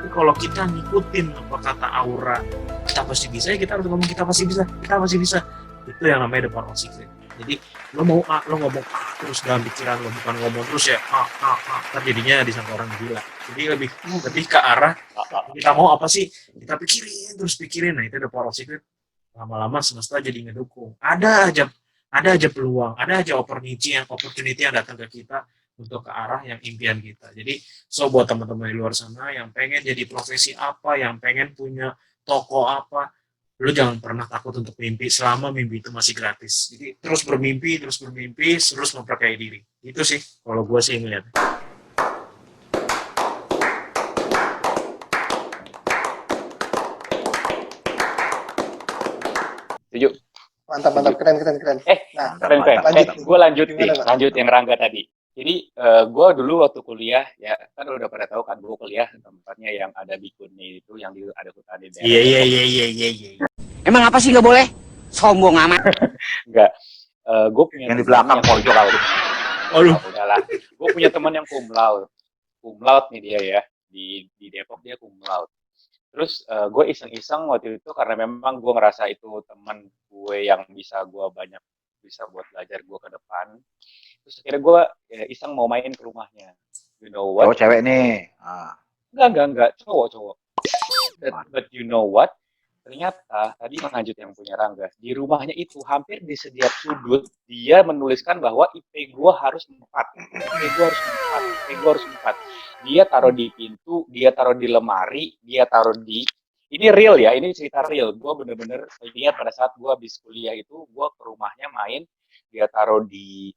kalau kita ngikutin apa kata aura kita pasti bisa, ya kita harus ngomong kita pasti bisa. Itu yang namanya the power of secret. Jadi lo mau A, lo ngomong A terus dalam pikiran lo, bukan ngomong terus ya kan jadinya disangka orang gila. Jadi lebih ke arah kita mau apa sih, kita pikirin. Nah itu the power of secret. Lama-lama semesta jadi ngedukung. Ada aja peluang, ada aja opportunity yang datang ke kita untuk ke arah yang impian kita. Jadi buat teman-teman di luar sana yang pengen jadi profesi apa, yang pengen punya toko apa, lu jangan pernah takut untuk mimpi selama mimpi itu masih gratis. Jadi terus bermimpi, terus memperkaya diri. Itu sih kalau gue sih ngeliat. Setuju. Mantap, keren. Nah, keren. Lanjut yang Rangga tadi. Jadi gue dulu waktu kuliah ya kan udah pada tahu kan gue kuliah tempatnya yang ada bikunnya itu yang ada hutan di daerah. Iya. Emang apa sih nggak boleh? Sombong amat. Enggak. Gue punya yang di belakang pojok laut. Aduh. Udahlah. Gue punya teman yang cum laude nih dia ya, di Depok dia cum laude. Terus gue iseng-iseng waktu itu karena memang gue ngerasa itu teman gue yang bisa buat belajar gue ke depan. Terus akhirnya gue iseng mau main ke rumahnya. You know what? Cowok cewek nih. Enggak, cowok. But you know what? Ternyata tadi lanjut yang punya Rangga, di rumahnya itu hampir di setiap sudut dia menuliskan bahwa IP gue harus 4. Dia taruh di pintu, dia taruh di lemari, dia taruh di, ini real ya, ini cerita real. Gue bener-bener lihat pada saat gue habis kuliah itu, gue ke rumahnya main, dia taruh di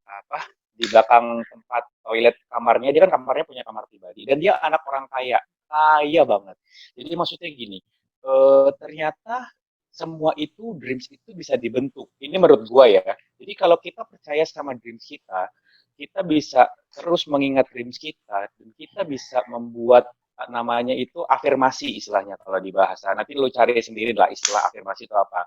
belakang tempat toilet kamarnya. Dia kan kamarnya punya kamar pribadi, dan dia anak orang kaya banget. Jadi maksudnya gini, ternyata semua itu dreams itu bisa dibentuk. Ini menurut gue ya. Jadi kalau kita percaya sama dreams kita bisa terus mengingat dreams kita dan kita bisa membuat namanya itu afirmasi istilahnya kalau di bahasa. Nanti lu cari sendiri lah istilah afirmasi itu apa.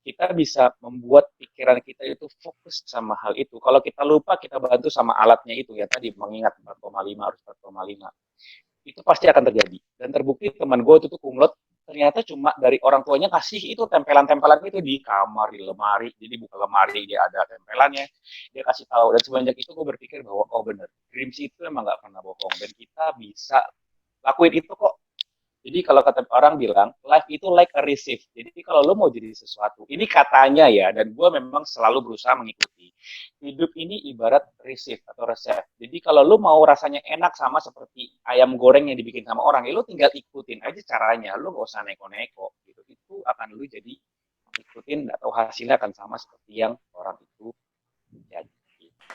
Kita bisa membuat pikiran kita itu fokus sama hal itu. Kalau kita lupa, kita bantu sama alatnya itu ya tadi mengingat 4,5 harus 4,5. Itu pasti akan terjadi. Dan terbukti teman gue itu tuh kumlot ternyata cuma dari orang tuanya kasih itu tempelan-tempelan itu di kamar, di lemari. Jadi buka lemari dia ada tempelannya, dia kasih tahu. Dan semenjak itu gue berpikir bahwa oh bener, dreams itu emang nggak pernah bohong dan kita bisa lakuin itu kok. Jadi kalau kata orang bilang, life itu like a receive. Jadi kalau lo mau jadi sesuatu, ini katanya ya, dan gue memang selalu berusaha mengikuti. Hidup ini ibarat receive atau resep. Jadi kalau lo mau rasanya enak sama seperti ayam goreng yang dibikin sama orang, ya lo tinggal ikutin aja caranya. Lo gak usah neko-neko. Gitu. Itu akan lo jadi ikutin atau hasilnya akan sama seperti yang orang itu jadi.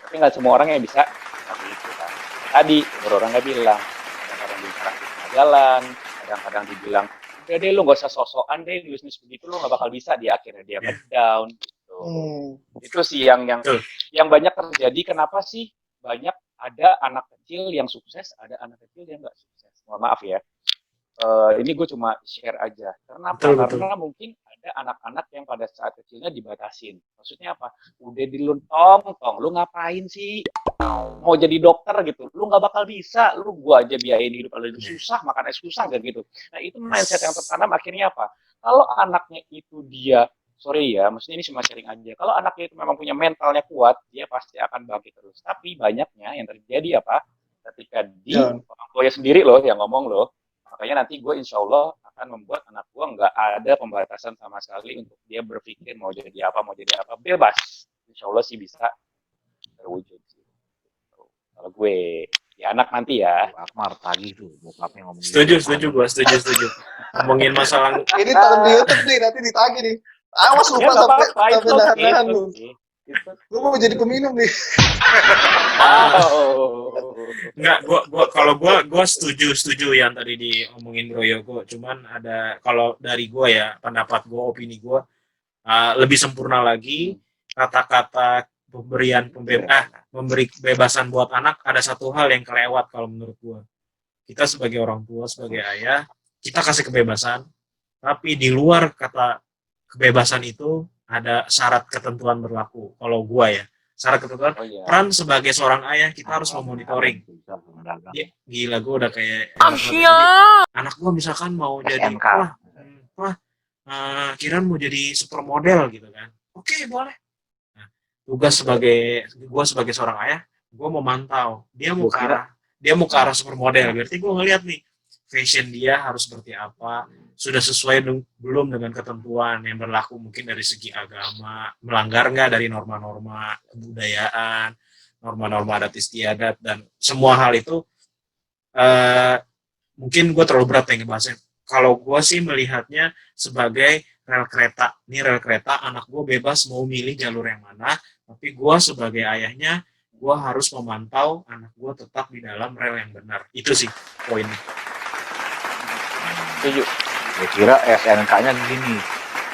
Tapi nggak semua orang yang bisa seperti itu kan. Tadi orang nggak bilang, kadang-kadang di tengah jalan, kadang-kadang dibilang udah deh lu nggak usah sosokan deh bisnis begitu lu nggak bakal bisa, di akhirnya dia down gitu. Itu sih yang banyak terjadi. Kenapa sih banyak ada anak kecil yang sukses, ada anak kecil yang nggak sukses? Mohon maaf ya, ini gue cuma share aja. Kenapa? Karena mungkin ada anak-anak yang pada saat kecilnya dibatasin. Maksudnya apa? Udah diluntong, lu ngapain sih? Mau jadi dokter gitu, lu nggak bakal bisa, lu gua aja biayain hidup lu susah, makannya susah kan gitu. Nah itu mindset yang tertanam akhirnya apa? Kalau anaknya itu dia, sorry ya, maksudnya ini cuma sharing aja. Kalau anaknya itu memang punya mentalnya kuat, dia pasti akan bangkit terus. Tapi banyaknya yang terjadi apa? Ketika di orang tuanya sendiri loh yang ngomong loh. Makanya nanti gue insya Allah akan membuat anak gue nggak ada pembatasan sama sekali untuk dia berpikir mau jadi apa, bebas. Insya Allah sih bisa terwujud. Kalau gue ya anak nanti ya. Akmar tadi tuh bokapnya ngomong. Setuju gue setuju. Ngomongin masalah ini taruh di YouTube nih, nanti ditagih nih. Awas lupa sampai nahan lu. Gue mau jadi peminum nih. Enggak, gua setuju yang tadi diomongin Bro Yogo. Cuman ada, kalau dari gua ya, pendapat gua, opini gua, lebih sempurna lagi kata-kata memberi kebebasan buat anak. Ada satu hal yang kelewat kalau menurut gua. Kita sebagai orang tua, sebagai ayah, kita kasih kebebasan, tapi di luar kata kebebasan itu ada syarat ketentuan berlaku. Kalau gua ya, syarat ketentuan, peran sebagai seorang ayah kita harus memonitoring. Gila, gua udah kayak anak gua misalkan mau jadi Kiran mau jadi supermodel gitu kan. Oke, boleh. Nah, tugas gua sebagai seorang ayah, gua mau mantau dia mau ke arah supermodel. Berarti gua ngeliat nih fashion dia harus seperti apa, sudah sesuai belum dengan ketentuan yang berlaku mungkin dari segi agama, melanggar nggak dari norma-norma kebudayaan, norma-norma adat istiadat, dan semua hal itu mungkin gue terlalu berat yang ngebahasnya. Kalau gue sih melihatnya sebagai rel kereta. Ini rel kereta, anak gue bebas mau milih jalur yang mana, tapi gue sebagai ayahnya, gue harus memantau anak gue tetap di dalam rel yang benar. Itu sih poinnya. Setuju. Saya kira SNK-nya gini,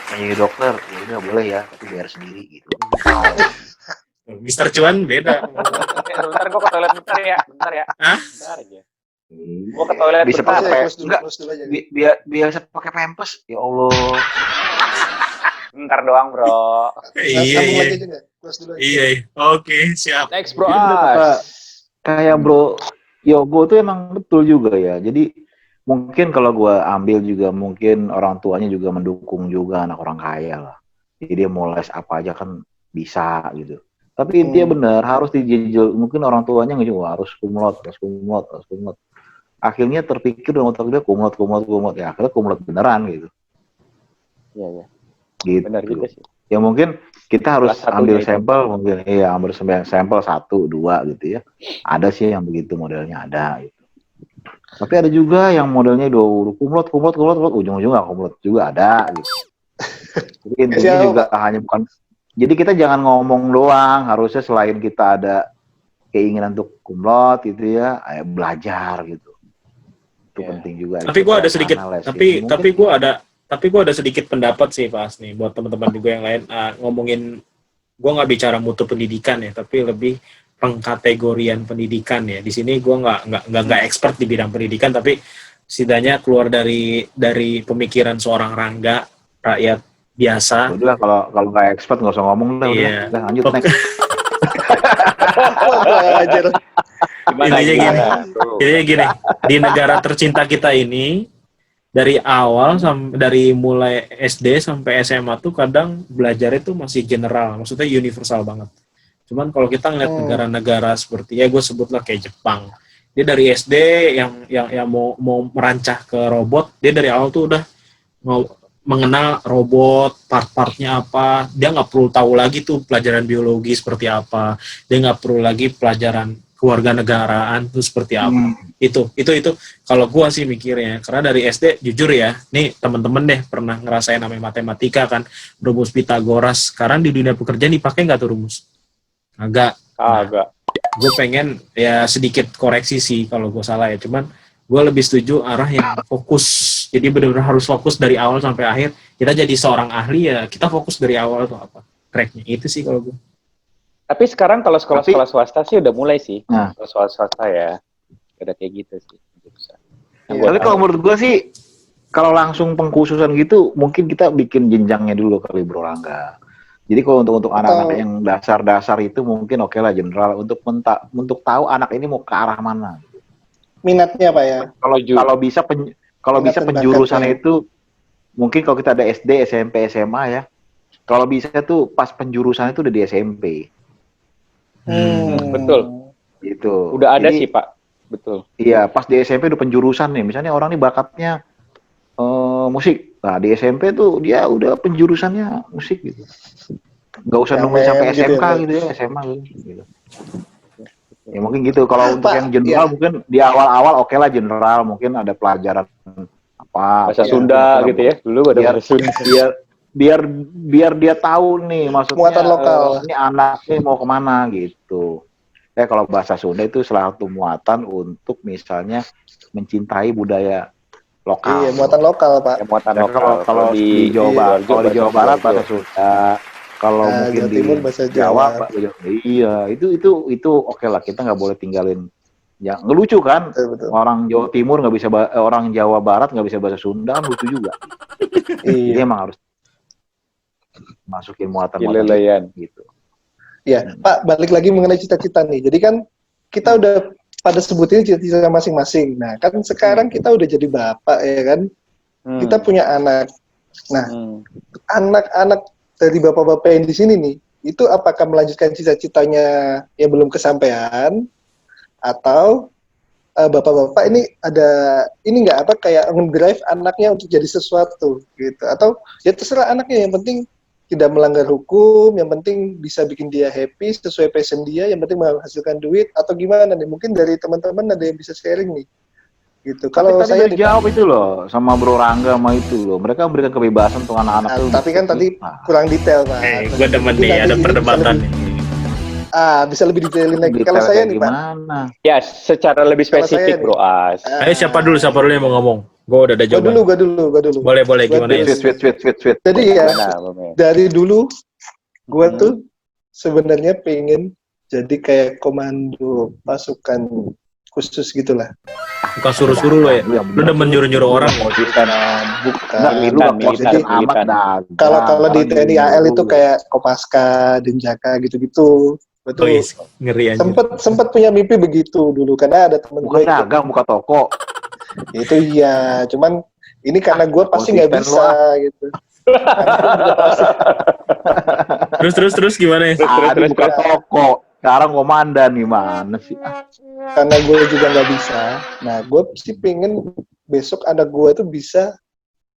jadi dokter, ya udah boleh ya, tapi bayar sendiri gitu. Mister Cuan beda. Bentar, gue ke toilet bentar ya. Bentar aja. Gue ke toilet bisa bentar. Biasa pakai pampers, ya Allah. Bentar doang bro. Iya. Oke, siap. Next bro. Kayak bro Yogo tuh emang betul juga ya. Jadi mungkin kalau gue ambil juga mungkin orang tuanya juga mendukung juga anak orang kaya lah. Jadi dia mau les apa aja kan bisa gitu. Tapi intinya benar harus dijejel. Mungkin orang tuanya nggak juga harus kumlot. Akhirnya terpikir dengan otak dia kumlot. Ya akhirnya kumlot beneran gitu. Iya. Gitu. Benar juga sih. Ya mungkin kita harus ambil sampel itu. mungkin. Iya ambil sampel 1, 2 gitu ya. Ada sih yang begitu modelnya ada gitu. Tapi ada juga yang modelnya udah kumlot, ujung-ujung nggak kumlot juga ada gitu. Jadi intinya juga hanya bukan. Jadi kita jangan ngomong doang, harusnya selain kita ada keinginan untuk kumlot gitu ya, belajar gitu. Itu penting juga. Tapi gue ada sedikit, tapi gue ada sedikit pendapat sih Pak nih buat teman-teman juga yang lain ngomongin. Gue nggak bicara mutu pendidikan ya, tapi lebih pengkategorian pendidikan ya. Di sini gue nggak expert di bidang pendidikan, tapi setidaknya keluar dari pemikiran seorang Rangga, rakyat biasa. Udah kalau nggak expert nggak usah ngomong lah. Iya. Udah lanjut Oke. next. Ajar. Gimana, Intinya gini. Tuh. Jadi gini, di negara tercinta kita ini dari awal dari mulai SD sampai SMA tuh kadang belajar itu masih general, maksudnya universal banget. Cuman kalau kita ngeliat negara-negara seperti gue sebutlah kayak Jepang, dia dari SD yang mau merancang ke robot, dia dari awal tuh udah mau mengenal robot, part-partnya apa, dia nggak perlu tahu lagi tuh pelajaran biologi seperti apa, dia nggak perlu lagi pelajaran kewarganegaraan tuh seperti apa. Itu kalau gua sih mikirnya, karena dari SD jujur ya, nih temen-temen deh pernah ngerasain namanya matematika kan, rumus Pitagoras. Sekarang di dunia pekerjaan dipakai nggak tuh rumus? Agak. Agak. Gue pengen ya sedikit koreksi sih kalau gue salah ya, cuman gue lebih setuju arah yang fokus. Jadi benar-benar harus fokus dari awal sampai akhir. Kita jadi seorang ahli ya, kita fokus dari awal tuh apa tracknya. Itu sih kalau gue. Tapi sekarang kalau sekolah-sekolah swasta sih udah mulai sih. Nah. Kalau sekolah swasta ya udah kayak gitu sih. Tapi kalau menurut gue sih, kalau langsung pengkhususan gitu, mungkin kita bikin jenjangnya dulu kali Bro Rangga. Jadi kalau untuk anak-anak yang dasar-dasar itu mungkin oke lah general untuk tahu anak ini mau ke arah mana. Minatnya Pak ya. Kalau bisa penjurusannya itu mungkin kalau kita ada SD, SMP, SMA ya. Kalau bisa tuh pas penjurusan itu udah di SMP. Betul. Gitu. Udah ada sih Pak. Betul. Iya, pas di SMP udah penjurusan nih. Misalnya orang ini bakatnya musik. Nah, di SMP tuh dia udah penjurusannya musik gitu. Nggak usah nunggu sampai SMK gitu ya, SMA gitu. Ya mungkin gitu. Kalau untuk yang general mungkin di awal-awal oke lah general, mungkin ada pelajaran apa bahasa Sunda gitu ya. Dulu ada bahasa Sunda. Biar dia tahu nih maksudnya muatan lokal. Ini anak nih mau kemana gitu. Kalau bahasa Sunda itu salah satu muatan untuk misalnya mencintai budaya lokal. Iya, muatan lokal, Pak. Ya, muatan lokal. Kalau di Jawa Barat bahasa Sunda. Kalau mungkin Jawa Timur bahasa Jawa, iya itu oke lah, kita nggak boleh tinggalin. Ya ngelucu kan, betul. Orang Jawa Timur nggak bisa, orang Jawa Barat nggak bisa bahasa Sunda, lucu juga. Jadi emang harus masukin muatan gitu. Ya, Pak, balik lagi mengenai cita-cita nih. Jadi kan kita udah pada sebutin cita-cita masing-masing. Nah, kan sekarang kita udah jadi bapak ya kan, kita punya anak. Nah, anak-anak dari bapak-bapak yang di sini nih, itu apakah melanjutkan cita-citanya yang belum kesampaian, atau bapak-bapak ini ada ini nggak apa kayak mendrive anaknya untuk jadi sesuatu gitu, atau ya terserah anaknya, yang penting tidak melanggar hukum, yang penting bisa bikin dia happy sesuai passion dia, yang penting menghasilkan duit, atau gimana nih? Mungkin dari teman-teman ada yang bisa sharing nih. Gitu. Kalau saya dijawab itu loh sama Bro Rangga sama itu loh. Mereka memberikan kebebasan untuk anak-anak itu. Tapi kan tadi kurang detail, Pak. Gue demen nih ada perdebatan nih. Bisa lebih detailin lagi. Kalau saya nih, Pak. Ya, secara lebih spesifik, Bro As. Ayo siapa dulu yang mau ngomong? Gue udah ada jawaban. Gue dulu. Boleh gimana ya? Sweet. Jadi ya, dari dulu gue tuh sebenarnya pengen jadi kayak komando pasukan khusus gitulah. Bukan suruh-suruh lo ya. Lu udah menyuruh-nyuruh orang. Bukan. Jadi kalau di TNI AL itu kayak Kopaska, Denjaka gitu-gitu. Betul. Ngeri aja. Sempet punya mimpi begitu dulu, karena ada temen gue. Dagang, buka toko. Itu iya, cuman ini karena gue pasti nggak bisa gitu. Terus gimana ya? Terus buka toko. Sekarang komandan gimana sih? Karena gue juga nggak bisa. Nah, gue sih pengen besok anak gue tuh bisa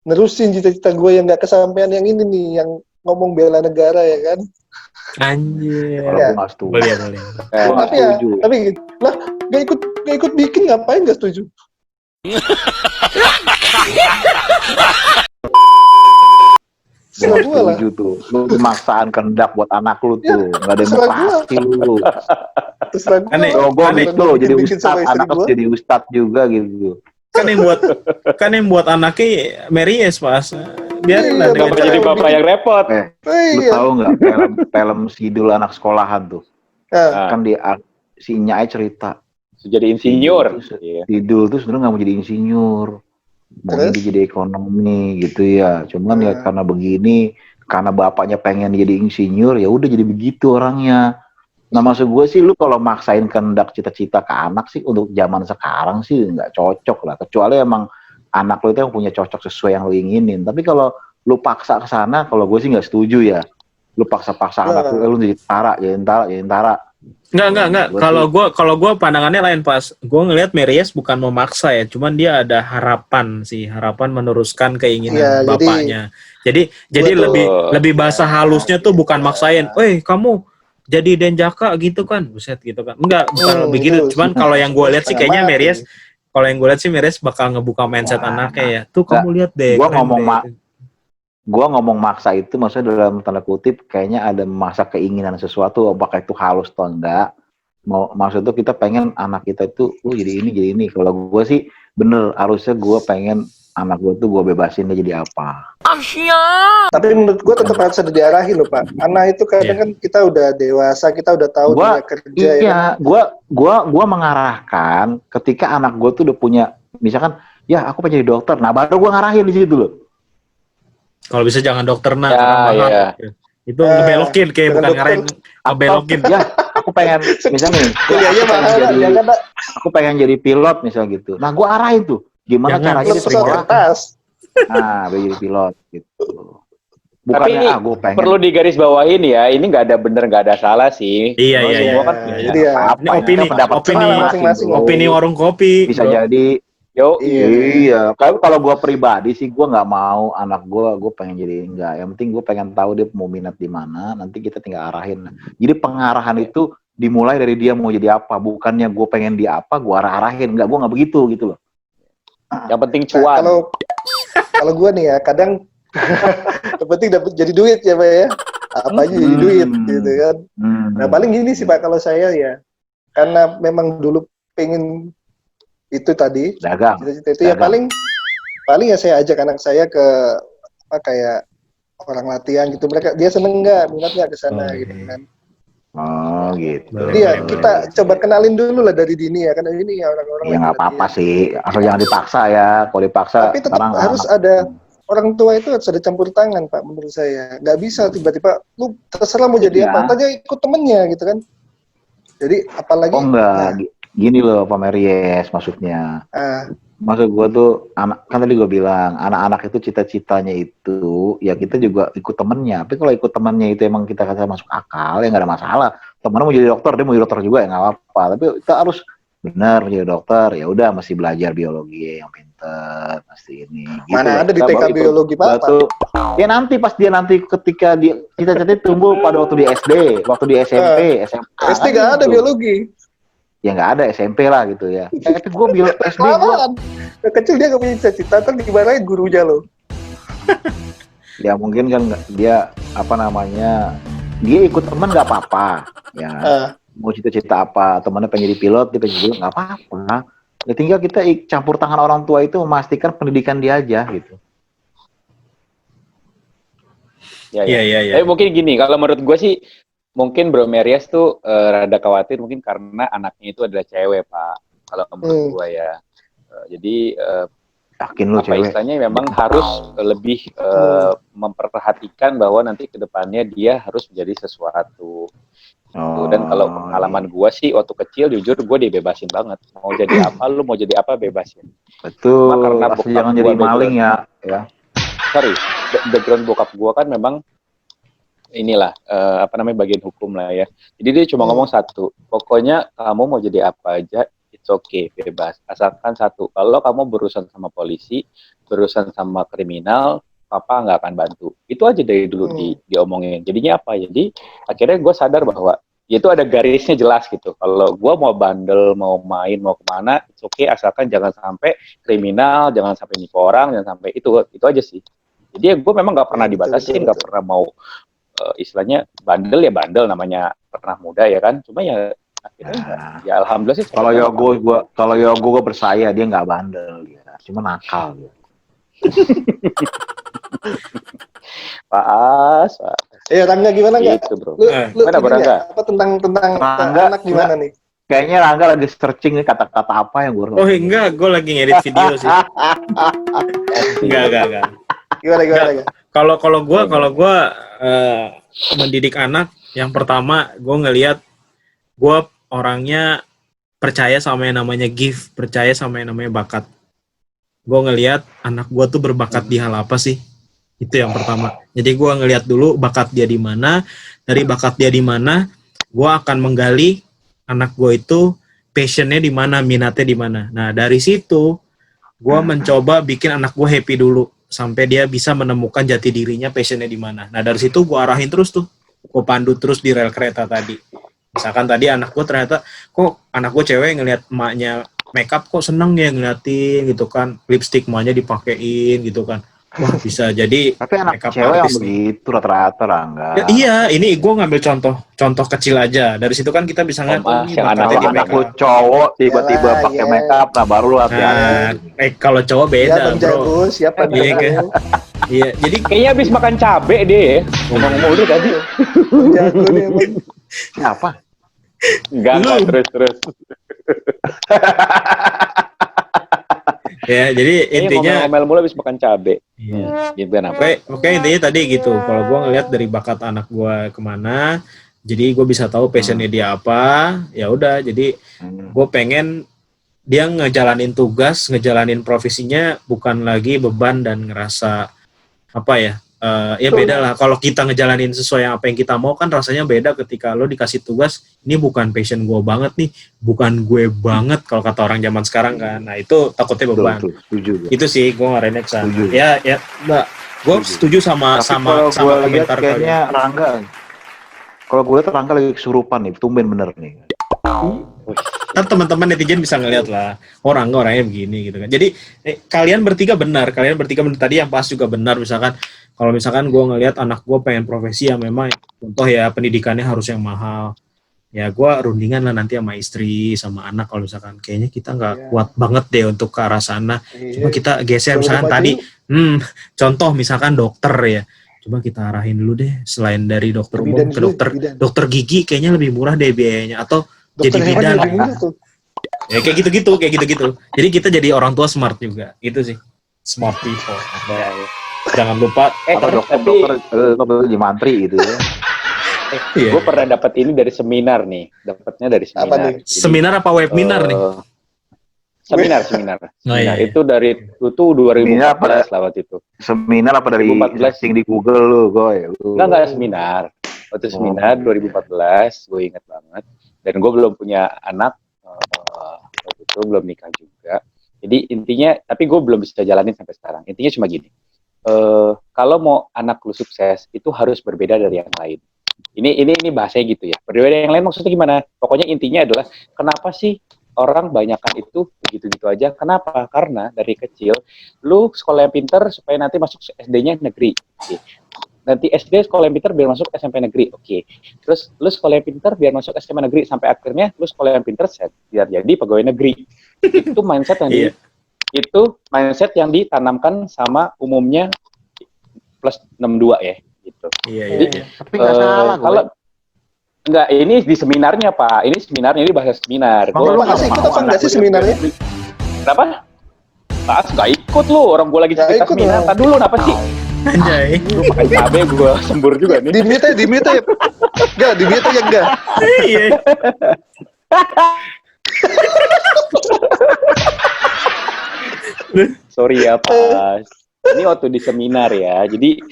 nerusin cita-cita gue yang nggak kesampaian, yang ini nih, yang ngomong bela negara ya kan. Anjir. Ya. Boleh. Tapi lah gak ikut bikin, ngapain gak setuju? Setuju tuh. Lu pemaksaan kehendak buat anak lu tuh. Nggak demokrasi lu. Terserah gue. Gue gitu jadi ustad, anak lu jadi ustad juga gitu. Kan yang buat anaknya Meries Pas. Biarin lah dengan jadi bapak yang repot. Lu tahu nggak film Sidul anak sekolahan tuh? Kan si Nyai cerita, jadi insinyur. Iya. Sidul tuh sebenarnya nggak mau jadi insinyur, maunya Terus? dia jadi ekonomi gitu ya. Cuman ya karena begini, karena bapaknya pengen jadi insinyur, ya udah jadi begitu orangnya. Nah maksud gue sih, lu kalau maksain kehendak cita-cita ke anak sih untuk zaman sekarang sih nggak cocok lah. Kecuali emang anak lu itu yang punya cocok sesuai yang lu inginin. Tapi kalau lu paksa ke sana, kalau gue sih nggak setuju ya. Lu paksa-paksa anak lu jadi tentara. Enggak. Gua Kalau gua pandangannya lain, pas. Gua ngelihat Meries bukan memaksa ya, cuman dia ada harapan sih, harapan meneruskan keinginan Iya, bapaknya. Jadi Gua tuh- lebih bahasa halusnya tuh bukan maksain, kamu jadi Denjaka gitu kan, buset gitu kan. Enggak, bukan lebih gitu. terus. Cuman kalau yang gua lihat sih Setengah kayaknya mati. Meries, kalau yang gue lihat sih Meries bakal ngebuka mindset Wah, anaknya ya. Tuh kamu lihat deh, gua keren ngomong deh. Gua ngomong maksa itu maksudnya dalam tanda kutip kayaknya ada masa keinginan sesuatu, apakah itu halus atau enggak. Maksud tuh kita pengen anak kita itu jadi ini. Kalau gue sih bener, harusnya gue pengen anak gue tuh gue bebasin dia jadi apa. Tapi menurut gue tetap harus ada diarahin loh Pak. Anak itu kadang kan kita udah dewasa, kita udah tahu Gua dunia kerja ya. iya, gua mengarahkan ketika anak gue tuh udah punya, misalkan ya aku pengen jadi dokter, nah baru gue ngarahin di situ loh. Kalau bisa jangan dokter nah, Ya, karena mahal. ya. Itu ngebelokin kayak jangan bukan dokter. ngarahin, ngebelokin. Ya, aku pengen misalnya nih, Kuliahnya mahal kan, jangan Pak. aku pengen jadi pilot misal gitu. Nah, gue arahin tuh gimana Jangan, caranya di Pesawat sekolah. kertas. Nah, biar jadi pilot gitu. Tapi Bukannya gue pengen perlu digarisbawahin ya, ini nggak ada bener nggak ada salah sih. Iya, Kalau iya, semua iya. kan Iya, punya jadi ya, apa Ini opini, pendapat opini, masing-masing. opini warung kopi. bisa bro. jadi. Yo, Iya, kalau gue pribadi sih gue nggak mau anak gue pengen jadi enggak. Yang penting gue pengen tahu dia mau minat di mana. Nanti kita tinggal arahin. Jadi pengarahan itu dimulai dari dia mau jadi apa. Bukannya gue pengen dia apa, gue arahin. Enggak, gue nggak begitu gitu loh. yang penting Nah, cuan. kalau gue nih ya kadang yang penting dapat jadi duit ya Pak ya. Apa aja jadi duit gitu kan. Nah paling gini sih Pak kalau saya ya, karena memang dulu pengen itu tadi Dagang. cita-cita itu ya paling ya saya ajak anak saya ke apa kayak orang latihan gitu, mereka dia seneng nggak, minat nggak ke sana gitu kan. Oh gitu. Jadi ya kita coba kenalin dulu lah dari dini ya, karena ini ya orang-orang Ya lagi nggak apa-apa latihan. sih, asal jangan dipaksa ya. Kalau dipaksa Tapi tetap sekarang harus ada orang tua itu harus ada campur tangan Pak menurut saya. Nggak bisa tiba-tiba lu terserah mau jadi Iya. apa, aja ikut temennya gitu kan. Jadi apalagi Oh enggak, gini loh Pak Meries maksudnya. Maksud gue tuh, kan tadi gue bilang, anak-anak itu cita-citanya itu, ya kita juga ikut temennya. Tapi kalau ikut temennya itu emang kita kata masuk akal, ya nggak ada masalah. Temennya mau jadi dokter, dia mau jadi dokter juga ya nggak apa-apa. Tapi kita harus benar menjadi dokter, ya udah masih belajar biologi yang pinter, pasti ini. Gitu mana loh. ada di Kita TK baru ikut biologi Pak? batu. Ya nanti pas dia ketika dia cita-citanya tumbuh pada waktu di SD, waktu di SMP, SMA. SD kan nggak ada gitu. biologi. Ya nggak ada SMP lah gitu ya. Tapi gue bilang SD gue Apaan? Yang kecil dia nggak punya cita-cita, ntar dimarahin gurunya loh. ya mungkin kan dia apa namanya, dia ikut teman nggak apa-apa ya. Mau cita-cita apa, temannya pengen jadi pilot, dia pengen jadi pilot, nggak apa-apa. Ya tinggal kita campur tangan orang tua itu memastikan pendidikan dia aja gitu. Iya. Tapi mungkin gini, kalau menurut gue sih mungkin Bro Meries tuh rada khawatir mungkin karena anaknya itu adalah cewek Pak. Kalau menurut gue ya. Jadi Yakin lu apa cewek? istilahnya memang harus lebih memperhatikan bahwa nanti ke depannya dia harus menjadi sesuatu. Dan kalau pengalaman gue sih waktu kecil jujur gue dibebasin banget. Mau jadi apa, lu mau jadi apa bebasin. Betul. Cuma karena Asal bokap jangan gua jadi maling ya. Sorry, background bokap gue kan memang inilah apa namanya bagian hukum lah ya. Jadi dia cuma ngomong satu, pokoknya kamu mau jadi apa aja, it's okay, bebas. Asalkan satu, kalau kamu berurusan sama polisi, berurusan sama kriminal, papa nggak akan bantu. Itu aja dari dulu diomongin. Jadinya apa? Jadi akhirnya gue sadar bahwa itu ada garisnya jelas gitu. Kalau gue mau bandel, mau main, mau kemana, it's okay, asalkan jangan sampai kriminal, jangan sampai nipu orang, jangan sampai itu aja sih. Jadi gue memang nggak pernah dibatasin, nggak pernah mau istilahnya bandel ya bandel, namanya pernah muda ya kan. Cuma ya akhirnya ya alhamdulillah sih. Kalau Yogo gue percaya dia nggak bandel, ya. Cuma nakal. Ya. Pak As, Pak. Rangga gimana nggak? Gitu, bro. Lu Mana Bro Rangga? apa tentang Rangga, anak gimana nih? Kayaknya Rangga lagi searching nih kata-kata apa yang gue Oh enggak, gue lagi ngedit video sih. Enggak. Gimana? Kalau gue mendidik anak, yang pertama gue ngelihat gue orangnya percaya sama yang namanya gift, percaya sama yang namanya bakat. Gue ngelihat anak gue tuh berbakat di hal apa sih? Itu yang pertama. Jadi gue ngelihat dulu bakat dia di mana. Dari bakat dia di mana, gue akan menggali anak gue itu passionnya di mana, minatnya di mana. Nah dari situ gue mencoba bikin anak gue happy dulu sampai dia bisa menemukan jati dirinya, passionnya di mana. Nah dari situ gue arahin terus tuh, gue pandu terus di rel kereta tadi. Misalkan tadi anak gue ternyata kok anak gue cewek ngelihat emaknya makeup kok seneng ya ngeliatin gitu kan, lipstick emaknya dipakein gitu kan. Wah bisa jadi Tapi anak makeup cewek yang artist nih. begitu rata-rata Rangga. Ya, iya, ini gue ngambil contoh kecil aja. Dari situ kan kita bisa ngeliat Mas, ini yang bakatnya Kalau di anak lu makeup. cowok tiba-tiba Yalah, pakai ya. make up, nah baru lu hati-hati. Nah, kalau cowok Ya beda, Bang bro. Jago, siapa Iya, kan? Iya, jadi Kayaknya habis makan cabe deh ya. Ngomong-ngomong udah tadi. Bang Jago nih emang. Siapa? Enggak, terus. ya, jadi Kayaknya intinya ngomel-ngomel mulu habis makan cabe. iya. Gitu kenapa? Oke, intinya tadi gitu. Kalau gue ngeliat dari bakat anak gue kemana, jadi gue bisa tahu passionnya dia apa. Ya udah, jadi gue pengen dia ngejalanin tugas, ngejalanin profesinya bukan lagi beban dan ngerasa apa ya? Ya beda lah. Kalau kita ngejalanin sesuai apa yang kita mau kan rasanya beda ketika lo dikasih tugas. Ini bukan passion gue banget nih, bukan gue banget kalau kata orang zaman sekarang kan. Nah itu takutnya beban. Betul, setuju. Itu sih gue ngarahinnya ke sana. Setuju. Ya, Mbak. Gue setuju sama Tapi kalau sama gue lihat komentar kayaknya kalian. Rangga, kalau gue lihat Rangga lagi kesurupan nih, tumben bener nih. Kan teman-teman netizen bisa ngeliat lah orangnya begini gitu kan. Jadi kalian bertiga benar tadi yang pas juga benar. Misalkan gue ngelihat anak gue pengen profesi yang memang contoh ya pendidikannya harus yang mahal, ya gue rundingan lah nanti sama istri sama anak kalau misalkan kayaknya kita nggak Iya. kuat banget deh untuk ke arah sana. Coba kita geser Kalau misalkan maju, tadi contoh misalkan dokter ya, coba kita arahin dulu deh selain dari dokter umum bidan ke dulu, bidan. dokter gigi kayaknya lebih murah deh biayanya, atau Dokter jadi hewan bidan lebih murah tuh. ya kayak gitu jadi kita jadi orang tua smart juga, itu sih smart people. Jangan lupa Atau dokter jadi mantri gitu ya. iya. Gue pernah dapat ini dari seminar nih. Dapatnya dari seminar. Apa nih? Jadi, Seminar apa webinar nih? Seminar. iya. Itu dari itu 2014 lah waktu itu. Seminar apa dari 2014. searching di Google lu, Goy? Enggak seminar. Waktu seminar 2014, gue ingat banget. Dan gue belum punya anak, waktu itu belum nikah juga. Jadi intinya, tapi gue belum bisa jalanin sampai sekarang. Intinya cuma gini, kalau mau anak lu sukses, itu harus berbeda dari yang lain. Ini bahasanya gitu ya. Berbeda dari yang lain maksudnya gimana? Pokoknya intinya adalah, kenapa sih orang banyakan itu begitu-gitu aja? Kenapa? Karena dari kecil, lu sekolah yang pinter supaya nanti masuk SD-nya negeri. Oke. Nanti SD sekolah yang pinter biar masuk SMP negeri. Oke. Terus lu sekolah yang pinter biar masuk SMA negeri. Sampai akhirnya lu sekolah yang pinter biar jadi pegawai negeri. Itu mindset yang itu mindset yang ditanamkan sama umumnya plus 62 ya. Gitu. Iya. Tapi nggak salah, Kalau enggak, ini di seminarnya Pak. Ini seminarnya, ini bahasa seminar. Bang, lu Pak As ikut apa enggak sih seminarnya? Kenapa? Pak As nggak ikut lu. Orang gue lagi Nggak cerita ikut seminar. lah. Tadi dulu kenapa sih? Anjay. Lu makan cabe gue sembur juga nih. Di mute ya. Enggak, di mute ya enggak. Iya. Sorry ya Pak. Ini waktu di seminar ya. Jadi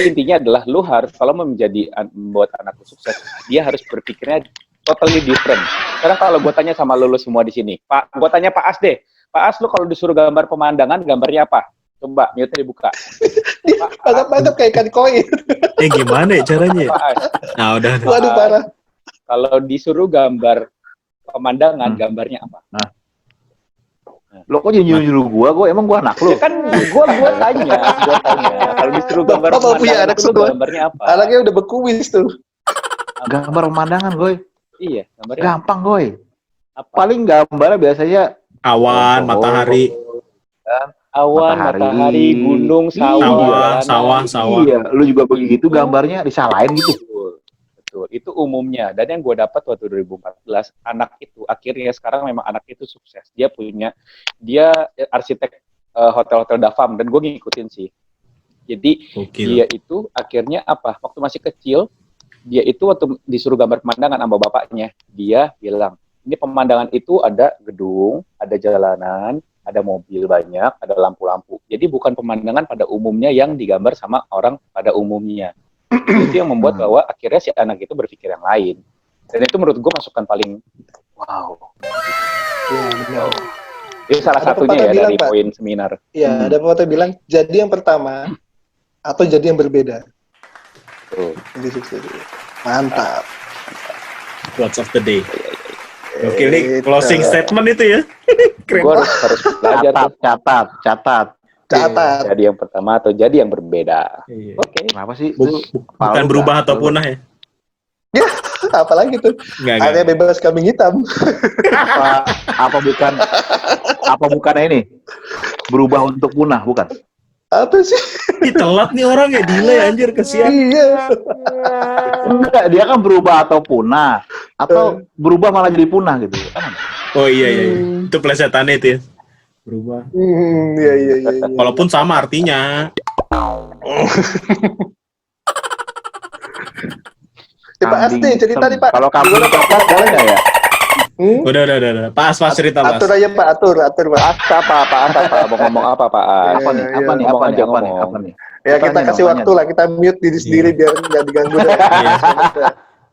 intinya adalah lu harus kalau mau membuat anak lu sukses, dia harus berpikirnya totally different. Sekarang kalau gue tanya sama lu semua di sini, Pak, gue tanya Pak As deh. Pak As, lu kalau disuruh gambar pemandangan, gambarnya apa? Coba mute dibuka. Mantap kayak ikan koi. Gimana ya caranya? Pak As. Nah, udah. Waduh parah. Kalau disuruh gambar pemandangan, gambarnya apa? Lo kok nyuruh gua emang gua anak lu. Ya kan gua tanya. Kalau disuruh gambar Bapak punya pemandangan anak itu semua. gambarnya apa? Anaknya udah berkumis tuh. Gambar pemandangan, Goy. Iya, gambarnya Gampang, Goy. apa? Paling gambarnya biasanya Awan, matahari. Awan, matahari, gunung, sawah. Sawah. Iya, lu juga begitu gambarnya disalahin gitu. Betul. Itu umumnya. Dan yang gue dapat waktu 2014, anak itu akhirnya sekarang memang anak itu sukses. Dia arsitek hotel-hotel Davam, dan gue ngikutin sih. Jadi dia itu akhirnya apa? Waktu masih kecil, dia itu waktu disuruh gambar pemandangan sama bapaknya, dia bilang, ini pemandangan itu ada gedung, ada jalanan, ada mobil banyak, ada lampu-lampu. Jadi bukan pemandangan pada umumnya yang digambar sama orang pada umumnya. Itu yang membuat bahwa akhirnya si anak itu berpikir yang lain. Dan itu menurut gue masukan paling wow. Iya, benar. Itu salah Ada satunya pepatah ya bilang, dari Pak. poin seminar. Iya, ada pepatah bilang jadi yang pertama atau jadi yang berbeda. Tuh. Jadi sukses. Mantap. Quotes of the day. Oke, Itu. ini closing statement itu ya. Keren. Gue harus belajar tuh. Catat. Catat. Jadi yang pertama atau jadi yang berbeda. Iya. Oke. Kenapa sih? Bukan berubah atau punah ya. Apalagi tuh? Enggak. Ada bebas kambing hitam. Apa bukan ini? Berubah untuk punah, bukan? Apa sih? Ih, telat nih orang ya, delay anjir, kesian. Iya. Enggak, dia kan berubah atau punah. Atau berubah malah jadi punah gitu. Oh iya. Itu plesetannya itu ya. Berubah. Iya. Walaupun sama artinya. Ya, Pak Asti, cerita nih, Pak. Kalau kamu coklat boleh nggak ya? Udah. Pas cerita Mas. Atur aja, Pak. Atur, Pak. Apa? Mau ngomong apa, Pak? Apa nih? Iya, Ngomong aja. Ya, kita Apanya, kasih waktu lah. Kita mute diri sendiri biar nggak diganggu.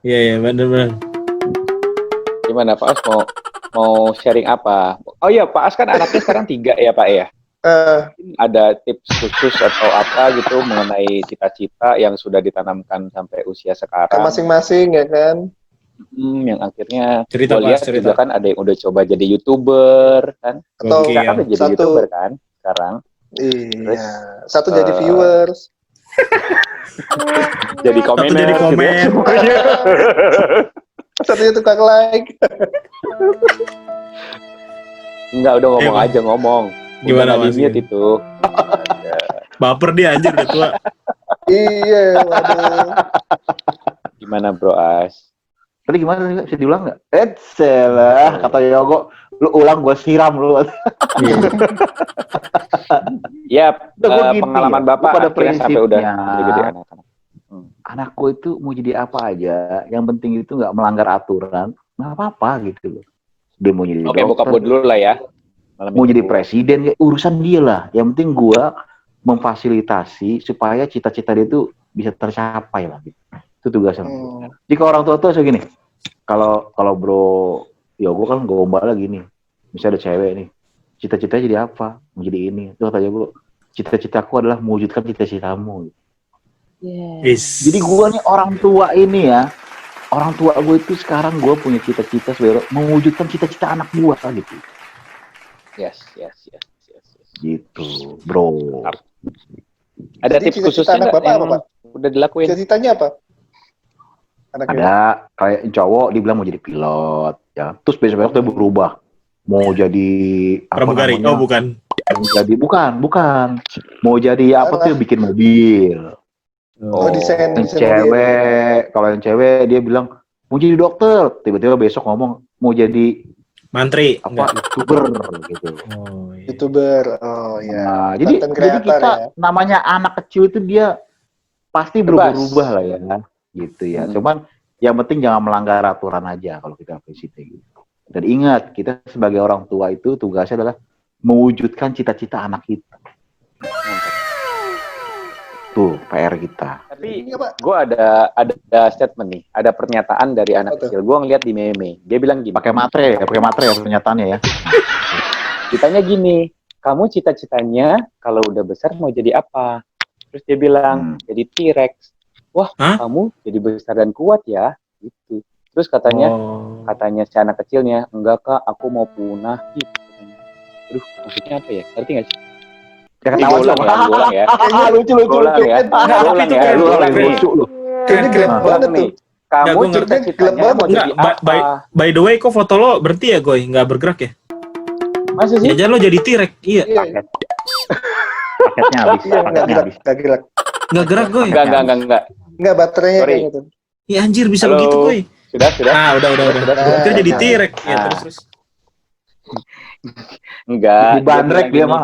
Iya, bener. Gimana Pak As mau sharing apa? Oh iya, Pak As kan anaknya sekarang 3 ya, Pak ya? Ada tips khusus atau apa gitu mengenai cita-cita yang sudah ditanamkan sampai usia Ke sekarang? masing-masing ya kan. Yang akhirnya Cerita, gua lihat Mas, juga kan ada yang udah coba jadi YouTuber kan? Atau Oke, Kan udah jadi satu. YouTuber kan sekarang? Iya. Satu jadi viewers. Jadi Satu komener. jadi komen. Satunya tukang like. Enggak, udah ngomong Bang. aja ngomong. Gimana, Udah Mas? di-mute itu. Baper dia anjir udah tua. Iya, waduh. Gimana Bro As? Tadi gimana sih? Bisa diulang nggak? Salah, kata Yogo. Lu ulang, gue siram lu. Ya, Udah, gua gini, pengalaman ya. Bapak Gua pada akhirnya sampai udah prinsipnya, gede-gede anak-anak. Anakku itu mau jadi apa aja, yang penting itu nggak melanggar aturan, nggak apa-apa gitu loh. Dia mau jadi Oke, bokap dokter, gue dulu lah ya. Malam mau ini jadi gua. presiden, ya urusan dia lah. Yang penting gua memfasilitasi supaya cita-cita dia itu bisa tercapai lah gitu. Itu tugasnya. Jika orang tua tuh segini, kalau Bro Yogo kan gombal lagi nih. Misalnya ada cewek nih, cita-citanya jadi apa? Mau jadi ini. Itu kata Yogo, cita-citaku adalah mewujudkan cita-citamu. Is. Jadi gue nih orang tua ini ya, orang tua gue itu sekarang gue punya cita-cita sebenarnya mewujudkan cita-cita anak gue gitu. Yes. Gitu, bro. Ada Jadi tips cita-cita khususnya anak nggak Bapak yang apa, Pak? udah dilakuin? Cita-citanya apa? Anaknya. Ada kayak cowok dibilang mau jadi pilot, ya. Terus besok-besok dia berubah, mau jadi apa Pramugari. namanya? Oh, bukan. Mau jadi bukan. Mau jadi apa tuh? Bikin mobil. Oh, desain mobil. Kalau yang cewek dia bilang mau jadi dokter, tiba-tiba besok ngomong mau jadi Mantri. apa Enggak. YouTuber gitu. Oh, iya. YouTuber. Oh ya. Nah, jadi Content creator, kita ya. namanya anak kecil itu dia pasti Bebas. berubah-ubah lah ya, gitu ya. Cuman yang penting jangan melanggar aturan aja kalau kita prinsipnya gitu. Dan ingat, kita sebagai orang tua itu tugasnya adalah mewujudkan cita-cita anak kita. Tuh PR kita. Tapi Iya, Pak. gue ada statement nih, ada pernyataan dari anak Apa tuh? kecil. Gue ngeliat di meme, dia bilang gini. Pakai matre ya pernyataannya ya. Ditanya gini, kamu cita-citanya kalau udah besar mau jadi apa? Terus dia bilang jadi T-Rex. Wah, Hah? kamu jadi besar dan kuat ya, gitu. Terus katanya si anak kecilnya, enggak Kak, aku mau punah gitu. Katanya. Aduh, maksudnya apa ya? Ngerti nggak sih? Ya Ini ketawa gue ulang ya. lucu. Gue ulang ya. Lu Lucu lu. Kayaknya gelap Keren. banget tuh. Kamu Nggak, gua ngerti. cita-citanya Gelap mau banget. jadi Nggak, apa? by the way, kok foto lo berhenti ya, Goy? Nggak bergerak ya? Masa sih? Jangan lo jadi T-Rex. Iya. Iya, Paketnya habis. iya, nggak gerak. Nggak gerak, Goy. Enggak. Nggak baterainya Sorry. kayak gitu. Iya anjir bisa Halo. begitu Koy. Sudah. Udah. Itu jadi T-Rex. Ya Nah. terus. Enggak. Di bandrek dia mah.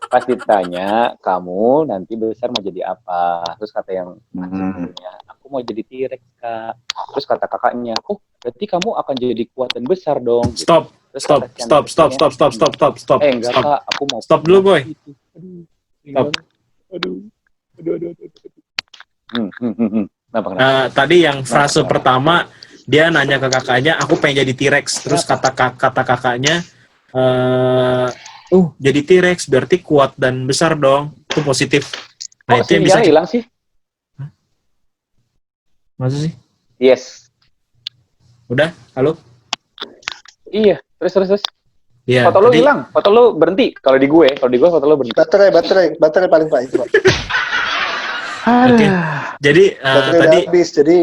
Pasti tanya, kamu nanti besar mau jadi apa? Terus kata yang ceweknya, aku mau jadi T-Rex, Kak. Terus kata kakaknya, oh berarti kamu akan jadi kuat dan besar dong. Gitu. Stop. Terus Stop. kata ceweknya, Stop. enggak Stop. Kak, aku mau Stop dulu, Boy. Stop. Aduh. Kenapa? Tadi yang frase pertama dia nanya ke kakaknya, aku pengen jadi T-Rex. Terus kata kakaknya, jadi T-Rex berarti kuat dan besar dong. Itu positif. Nah, Kok itu yang bisa sinyal hilang sih? Masa sih? Yes. Udah? Halo? Iya, terus. Iya. Foto lu hilang, foto lu berhenti. Kalau di gue foto lu berhenti. Baterai paling Pak itu, Pak. Oke. Jadi Baterai tadi udah habis, jadi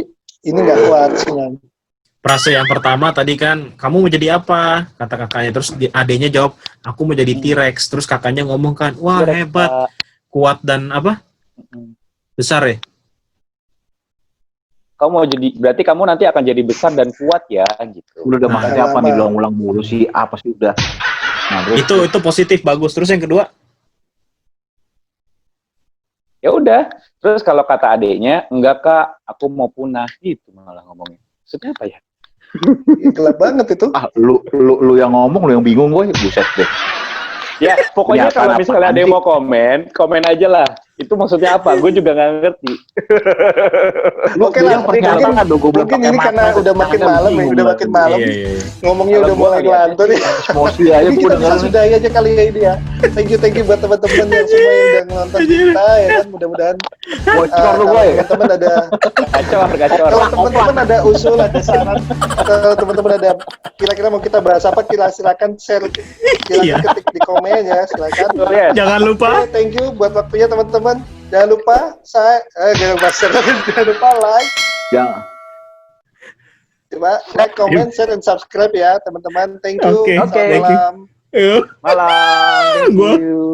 ini nggak kuat sinyal. frase yang pertama tadi kan, kamu mau jadi apa? Kata kakaknya. Terus adenya jawab, aku mau jadi T-Rex. Terus kakaknya ngomong kan, wah T-Rex, hebat, Kak. kuat dan apa? Besar ya? Kamu mau jadi, berarti kamu nanti akan jadi besar dan kuat ya, gitu. Udah maksudnya apa nih, ulang-ulang mulu sih? Apa sih udah? Nah, Itu positif, bagus. Terus yang kedua? Ya udah. Terus kalau kata adiknya, enggak Kak, aku mau punah, gitu malah ngomongnya. Maksudnya apa ya? Gelap banget itu. Lu yang ngomong, lu yang bingung, gue buset deh. Ya, pokoknya Kenyataan kalau misalnya ada yang mau komen aja lah. Itu maksudnya apa? Gue juga nggak ngerti. Oke lah, mungkin ini karena udah makin malam nih, udah makin malam. Iya. Ngomongnya udah mulai ngelantur ya. Emosi aja Jadi gue kita bisa sudahi aja kali ya ini ya. Thank you buat teman-teman yang semua yang udah nonton kita ya kan. Mudah-mudahan bocor lu gue. teman-teman ada Gacor. kalau teman-teman ada usul, ada saran, kalau teman-teman ada kira-kira mau kita bahas apa, silakan share, silakan ketik di komen ya, silakan. Jangan lupa. Oke, thank you buat waktunya teman-teman. Jangan lupa jangan lupa like. Jangan. Coba like, comment, share, and subscribe ya teman-teman. Thank you. Oke. Selamat malam. Yuk. Malam. Thank Gua- you.